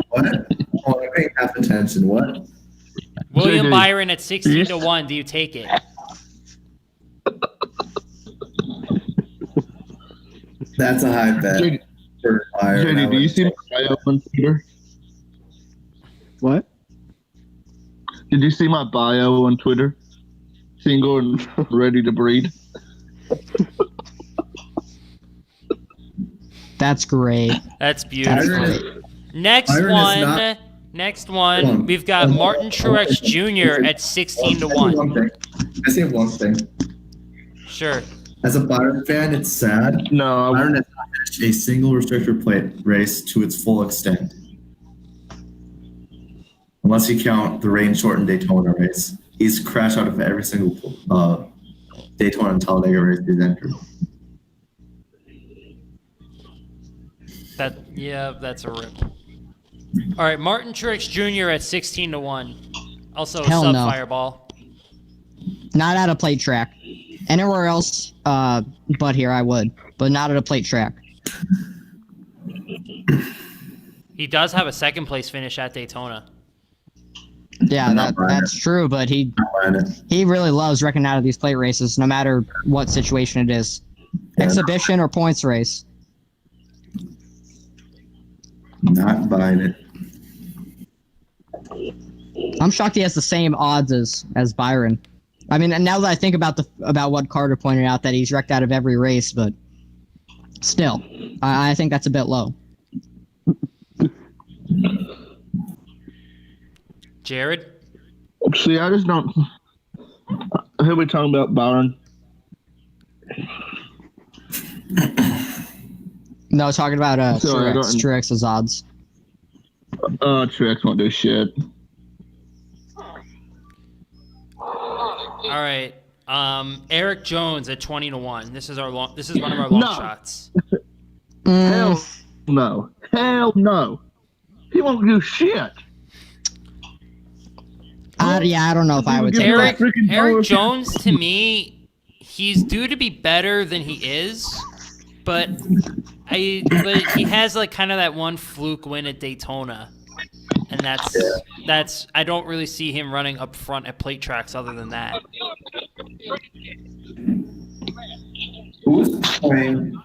What? Oh, I'm paying half attention. What? William Byron at 16-1. Do you take it? That's a high bet. For Byron. JD, do you see my bio on Twitter? What? Did you see my bio on Twitter? Single and ready to breed. That's great. That's beautiful. Byron Next one, we've got Martin Truex Jr. at 16-1. I say one thing. Sure. As a Byron fan, it's sad. No, Byron has not finished a single restrictor plate race to its full extent. Unless you count the rain-shortened Daytona race. He's crashed out of every single Daytona and Talladega race he's entered. That's a rip. All right, Martin Truex Jr. at 16-1. Also, Hell sub no. Fireball. Not at a plate track. Anywhere else, but here I would, but not at a plate track. He does have a second place finish at Daytona. Yeah, that's true, but he really loves wrecking out of these plate races, no matter what situation it is. Exhibition or points race. Not buying it. I'm shocked he has the same odds as Byron. I mean, and now that I think about what Carter pointed out, that he's wrecked out of every race, but still, I think that's a bit low. Jared? see, I just don't. Who are we talking about, Byron? No, talking about Truex's odds. Truex won't do shit. All right. Eric Jones at 20-1. This is one of our long shots. Hell no. Hell no. He won't do shit. I don't know if I would take Eric Jones, to me, he's due to be better than he is, but he has like kind of that one fluke win at Daytona, and that's I don't really see him running up front at plate tracks other than that. Who's playing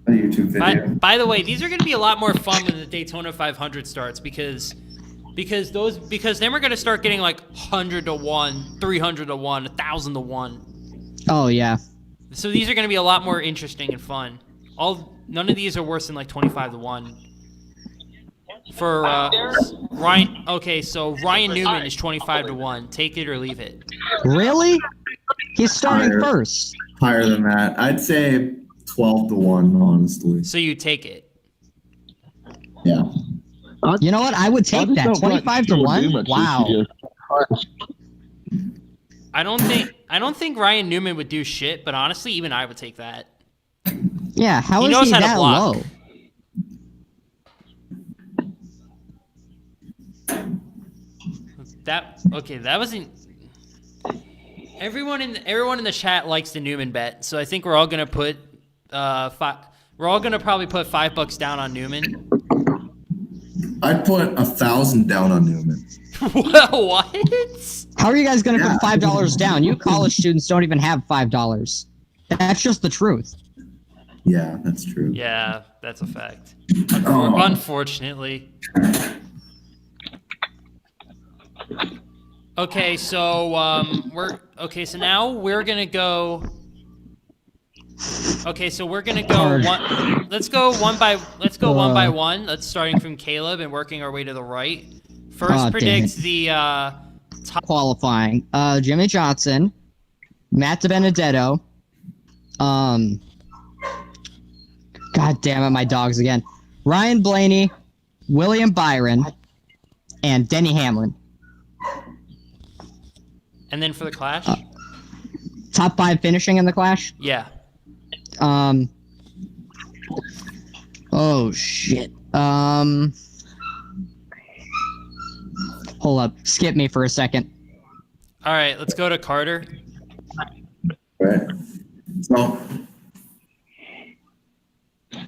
a YouTube video? By the way, these are going to be a lot more fun when the Daytona 500 starts because then we're going to start getting like 100-1, 300-1, 1,000-1. Oh yeah. So these are going to be a lot more interesting and fun. None of these are worse than like 25-1. For Ryan, okay, so Ryan Newman is 25-1. Take it or leave it. Really? He's starting first. Higher than that. I'd say 12-1, honestly. So you take it. Yeah. You know what? I would take that. 25-1. Wow. I don't think Ryan Newman would do shit, but honestly, even I would take that. Yeah, how He is knows he how to that block. low? That wasn't. Everyone in the chat likes the Newman bet, so I think we're all gonna put we're all gonna probably put $5 down on Newman. I'd put 1,000 down on Newman. What? How are you guys going to put $5 down? You college students don't even have $5. That's just the truth. Yeah, that's true. Yeah, that's a fact. Oh. Unfortunately. Okay, so so now we're gonna go. Okay, so we're gonna go one. Let's go one by one. Let's starting from Caleb and working our way to the right. First predicts the top qualifying. Jimmy Johnson, Matt DiBenedetto. God damn it, my dogs again. Ryan Blaney, William Byron, and Denny Hamlin. And then for the Clash? Top 5 finishing in the Clash? Yeah. Oh shit. Hold up. Skip me for a second. All right, let's go to Carter. All right. So,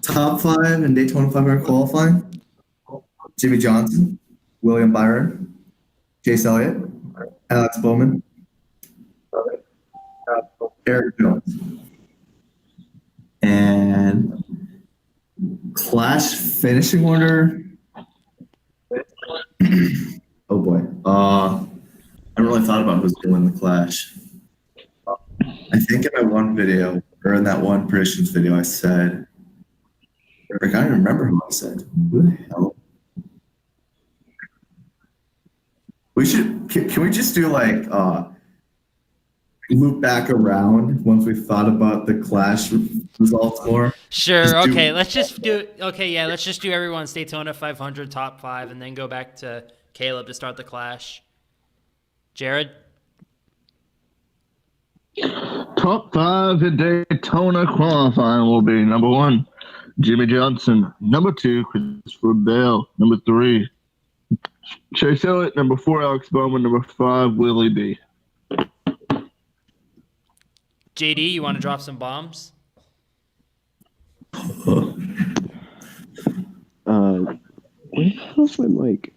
top 5 in Daytona 500 qualifying: Jimmy Johnson, William Byron, Chase Elliott, Alex Bowman, Eric Jones. And Clash finishing order. Oh boy. I haven't really thought about who's going to win the Clash. I think in my one video, or in that one predictions video, I said, I can't even remember who I said. Who the hell? Can we just do like loop back around once we've thought about the Clash results more? Sure. Okay. Let's just do. Okay. Yeah. Let's just do everyone's Daytona 500 top 5, and then go back to Caleb to start the Clash. Jared. Top 5 in Daytona qualifying will be number 1, Jimmy Johnson. Number 2, Christopher Bell. Number 3, Chase Elliott. Number 4, Alex Bowman. Number 5, Willie B. JD, you want to drop some bombs? Where's my mic?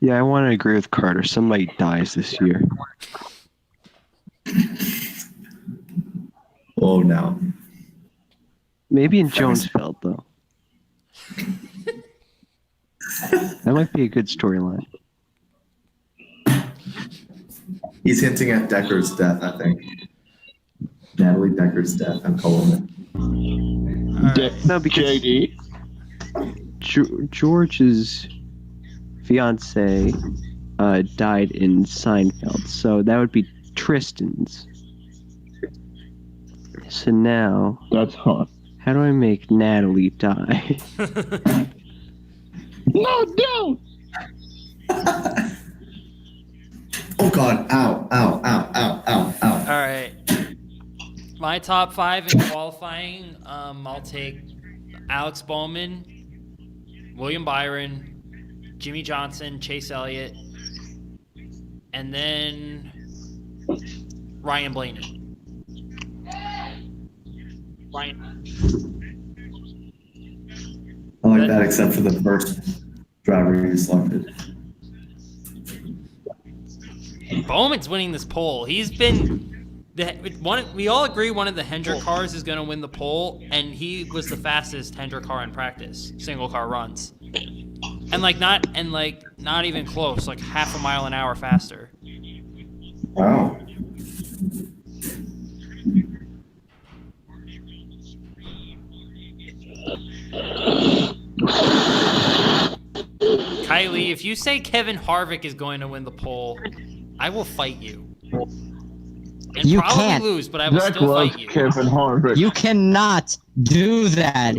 Yeah, I want to agree with Carter. Somebody dies this year. Oh no. Maybe in Jonesfeld, though. That might be a good storyline. He's hinting at Decker's death, I think. Natalie Decker's death, I'm calling it. No, because JD. George's fiance died in Seinfeld, so that would be Tristan's. So now, That's hot. how do I make Natalie die? No, don't! Oh god, ow, ow, ow, ow, ow, ow. All right. My top 5 in qualifying, I'll take Alex Bowman, William Byron, Jimmy Johnson, Chase Elliott, and then Ryan Blaney. I like that, except for the first driver you selected. Bowman's winning this pole. He's been we all agree one of the Hendrick cars is going to win the pole, and he was the fastest Hendrick car in practice, single car runs, and not even close, like half a mile an hour faster. Wow. Kylie, if you say Kevin Harvick is going to win the pole, I will fight you. And You probably can't. lose, but I will Zach still loves fight you. Kevin Harvick. You cannot do that.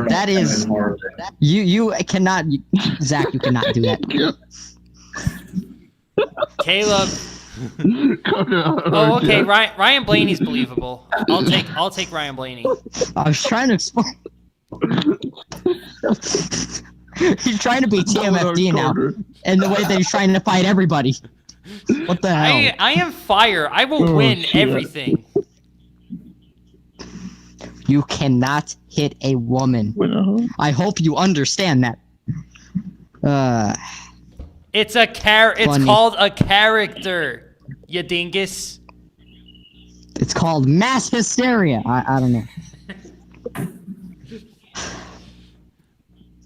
That is you cannot. Zach, you cannot do that. Caleb. Oh, okay. Ryan Blaney's believable. I'll take Ryan Blaney. I was trying to explain. He's trying to be TMFD now, and the way that he's trying to fight everybody. What the hell? I am fire. I will win shit. everything. You cannot hit a woman. I hope you understand that. It's It's Funny. called a character. You dingus. It's called mass hysteria. I don't know.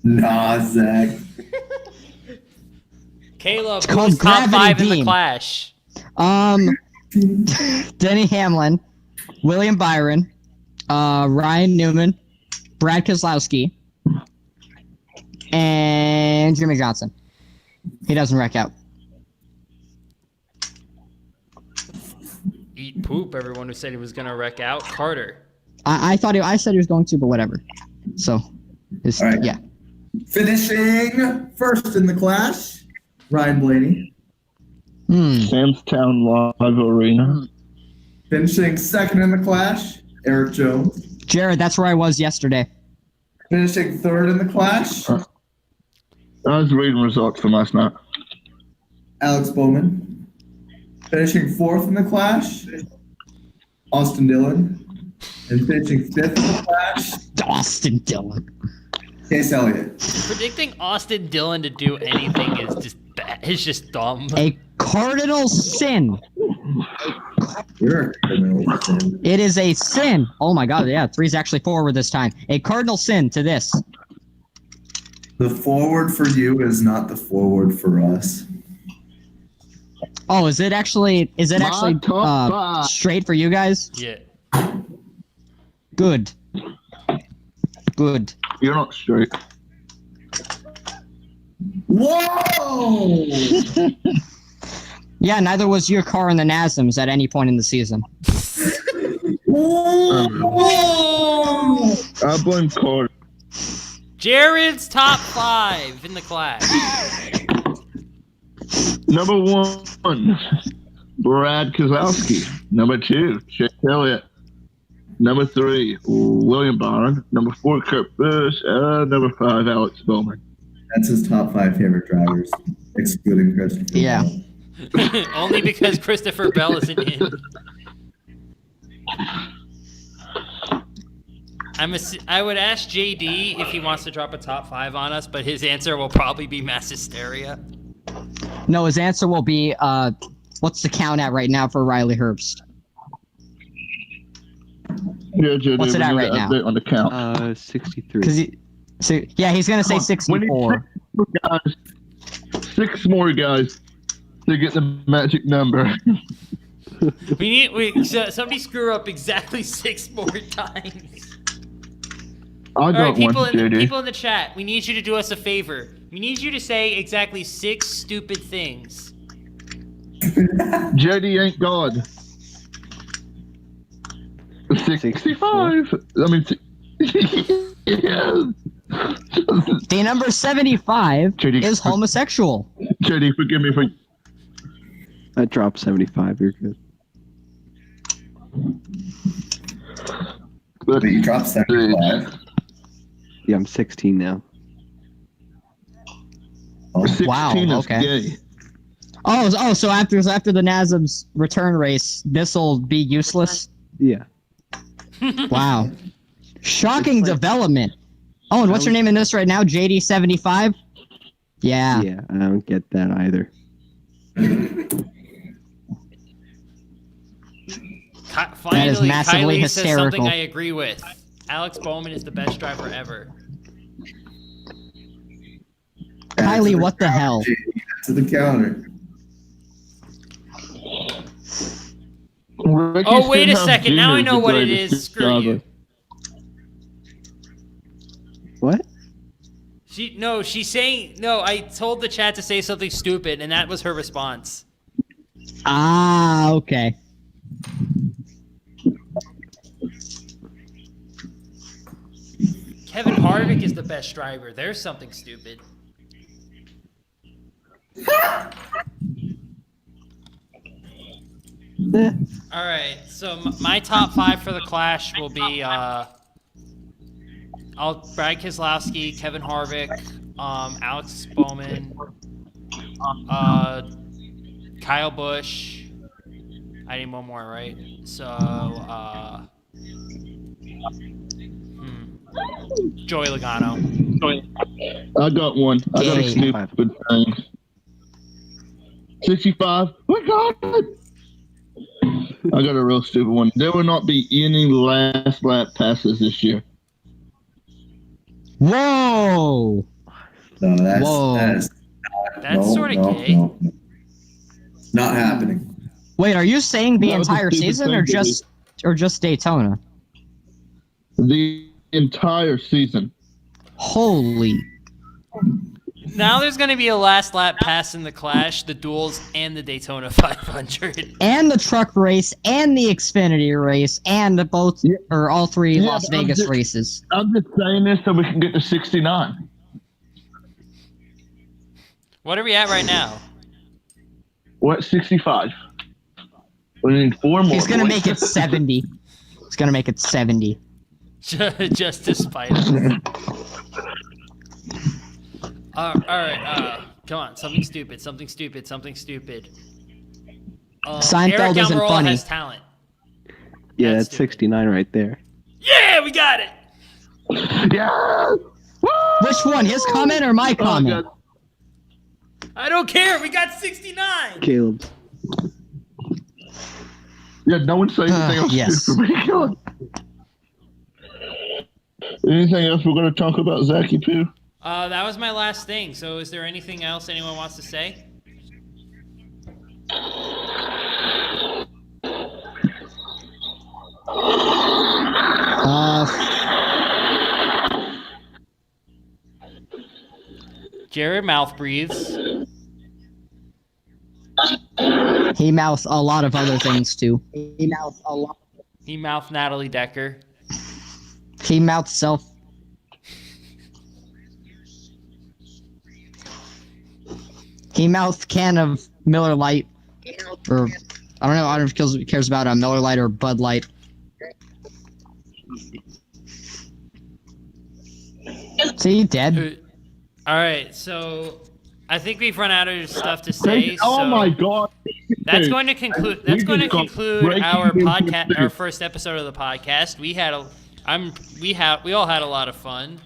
Nah, Zach. Caleb, called who's top Gravity 5 in the Beam. Clash? Denny Hamlin, William Byron, Ryan Newman, Brad Keselowski, and Jimmy Johnson. He doesn't wreck out. Eat poop, everyone who said he was going to wreck out. Carter. I said he was going to, but whatever. So, it's, All right. yeah. Finishing first in the Clash, Ryan Blaney. Samstown Live Arena. Finishing second in the Clash, Eric Jones. Jared, that's where I was yesterday. Finishing third in the Clash, I was reading results from last night. Alex Bowman. Finishing fourth in the Clash, Austin Dillon. And finishing fifth in the Clash, Austin Dillon. Case Elliott. Predicting Austin Dillon to do anything is just bad. It's just dumb. A cardinal sin. You're a criminal. Tim. It is a sin. Oh my god, yeah, 3's actually forward this time. A cardinal sin to this. The forward for you is not the forward for us. Oh, is it actually top five. straight for you guys? Yeah. Good. Good. You're not straight. Whoa! Yeah, neither was your car in the NASMs at any point in the season. Whoa! I blame Carter. Jared's top 5 in the Clash. Number 1, Brad Keselowski. Number 2, Chase Elliott. Number 3, William Byron. Number 4, Kurt Busch. Number 5, Alex Bowman. That's his top 5 favorite drivers, excluding Christopher. Yeah. Bell. Only because Christopher Bell isn't in. I would ask JD if he wants to drop a top 5 on us, but his answer will probably be mass hysteria. No, his answer will be, what's the count at right now for Riley Herbst? Yeah, JD, What's it we at need right to now? update on the count. 63. Because yeah, he's gonna say We need 64. 6 more guys to get the magic number. So somebody screw up exactly 6 more times. I All right, got one, JD. people in the chat, we need you to do us a favor. We need you to say exactly 6 stupid things. JD ain't God. 65. I mean, yeah. The number 75 JD, is homosexual. JD, forgive me for. I dropped 75. You're good. But you dropped 75. Yeah, I'm 16 now. Oh, 16 Wow, is okay. gay. Oh, so after the NASM's return race, this'll be useless? Yeah. Wow. Shocking development. Oh, and what's your name in this right now? JD75? Yeah. Yeah, I don't get that either. Finally, massively Kylie says something hysterical. I agree with. Alex Bowman is the best driver ever. Kylie, what the hell? To the counter. Ricky Oh, wait a Stenhouse second. Now I Jr. know is what the it greatest is. Screw driver. you. What? She's saying, no, I told the chat to say something stupid, and that was her response. Ah, okay. Kevin Harvick is the best driver. There's something stupid. All right, so my top 5 for the Clash will be Brad Keselowski, Kevin Harvick, Alex Bowman, Kyle Busch. I need one more, right? So, Joey Logano. I got one. I got a Yay. stupid thing. 65. We got it. I got a real stupid one. There will not be any last lap passes this year. Whoa! No, Whoa. That's sort of gay. No. Not happening. Wait, are you saying the That was a entire stupid season thing or to just Daytona? The entire season. Holy. Now there's going to be a last lap pass in the Clash, the Duels, and the Daytona 500. And the truck race, and the Xfinity race, and all three Yeah, Las but Vegas races. I'm just saying this so we can get to 69. What are we at right now? We're at 65. We need 4 more. He's gonna boys. make it 70. He's gonna make it 70. Just to spite him. All right. Come on. Something stupid. Seinfeld Eric isn't Almirola funny. has talent. Yeah, That's that's stupid. 69 right there. Yeah, we got it. Yeah! Woo! Which one? His comment or my Oh, comment? God. I don't care. We got 69. Caleb. Yeah, no one say anything else yes. for me. God. Anything else we're going to talk about, Zachy Poo? That was my last thing. So is there anything else anyone wants to say? Jared mouth breathes. He mouths a lot of other things too. He mouthed Natalie Decker. He mouths self. He mouthed can of Miller Lite, or I don't know if he cares about a Miller Lite or Bud Light. See, dead. All right, so I think we've run out of stuff to say. Oh so my God! That's going to conclude. That's going to conclude our podcast, our first episode of the podcast. We all had a lot of fun.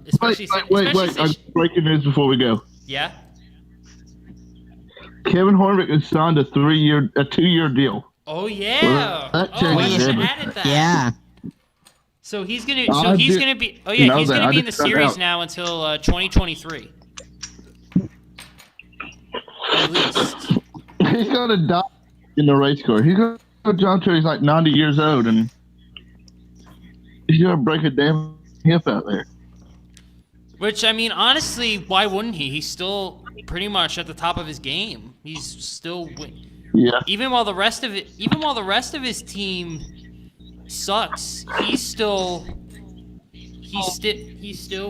Especially Wait! especially since- Breaking news before we go. yeah. Kevin Harvick has signed a 2-year deal. Oh yeah. Well, that Oh, I changes should have everything. added that. Yeah. So he's gonna. Oh, So I he's did- gonna be. Oh yeah, know he's that. gonna I be in the just found series out. now until 2023. At least. He's gonna die in the race car. He's gonna jump till he's like 90 years old, and he's gonna break a damn hip out there. Which I mean, honestly, why wouldn't he? He's still pretty much at the top of his game. He's still Yeah. even while the rest of his team sucks. He's still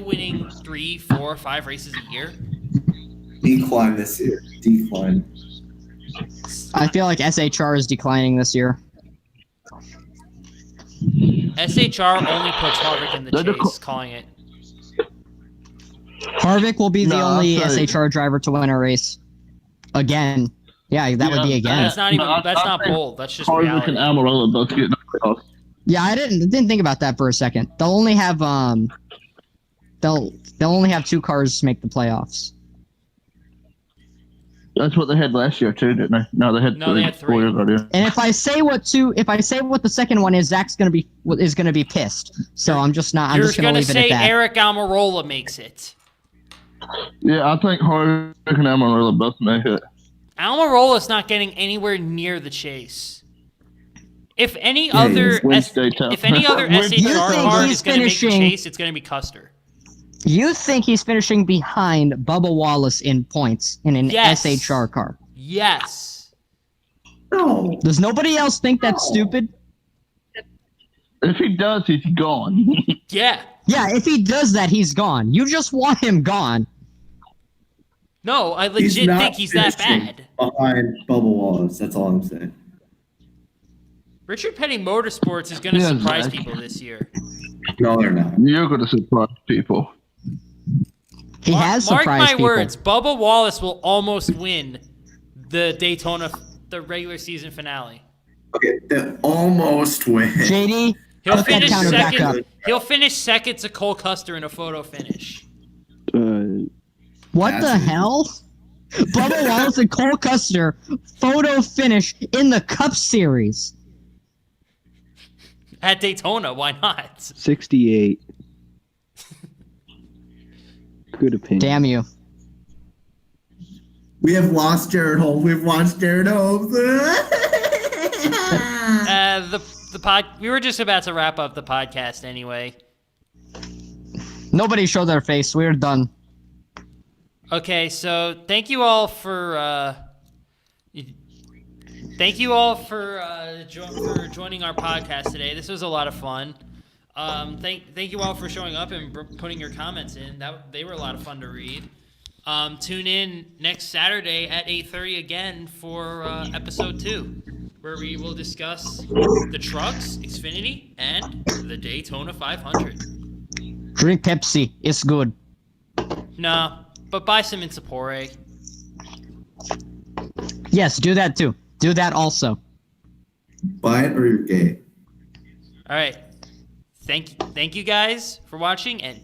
winning 3, 4, 5 races a year. Decline this year. Decline. I feel like SHR is declining this year. SHR only puts Harvick in the They're chase, calling it. Harvick will be the No, only I'm sorry. SHR driver to win a race. Again. Yeah, that would be again. That's not even. No, That's I not think bold. That's just Harvick reality. and Almirola both getting the playoffs. Yeah, I didn't think about that for a second. They'll only have they'll only have 2 cars make the playoffs. That's what they had last year too, didn't they? No, they had No, 3. they had 3. 4 years ago, yeah. And if I say what the second one is, Zach's gonna be pissed. So I'm just gonna You're leave gonna it say at that. Eric Almirola makes it. Yeah, I think Harvick and Almirola both make it. Almirola's not getting anywhere near the chase. If any Yeah, other he's Wednesday tough. if any other Wednesday You SHR think car he's is going to make the finishing- chase, it's going to be Custer. You think he's finishing behind Bubba Wallace in points in an Yes. SHR car? Yes. No. Does nobody else think that's No. stupid? If he does, he's gone. Yeah. Yeah, if he does that, he's gone. You just want him gone. No, I He's legit not think he's that finishing bad. behind Bubba Wallace. That's all I'm saying. Richard Petty Motorsports is going to Yeah, surprise Zach. people this year. No, they're not. You're going to surprise people. He has Mark surprised my people. words, Bubba Wallace will almost win the Daytona, the regular season finale. Okay, they almost win. JD, He'll put that finish counter back up. second. He'll finish second to Cole Custer in a photo finish. What the That's- hell? Bubba Wallace and Cole Custer photo finish in the Cup Series. At Daytona, why not? 68. Good opinion. Damn you. We have lost Jared Holmes. We've lost Jared Holmes. We were just about to wrap up the podcast anyway. Nobody showed their face. We're done. Okay, so thank you all for joining our podcast today. This was a lot of fun. Thank you all for showing up and putting your comments in. They were a lot of fun to read. Tune in next Saturday at 8:30 again for episode 2, where we will discuss the trucks, Xfinity, and the Daytona 500. Drink Pepsi. It's good. No, but buy some Insapore. Yes, do that too. Do that also. Buy it or you're gay. All right. Thank you guys for watching, and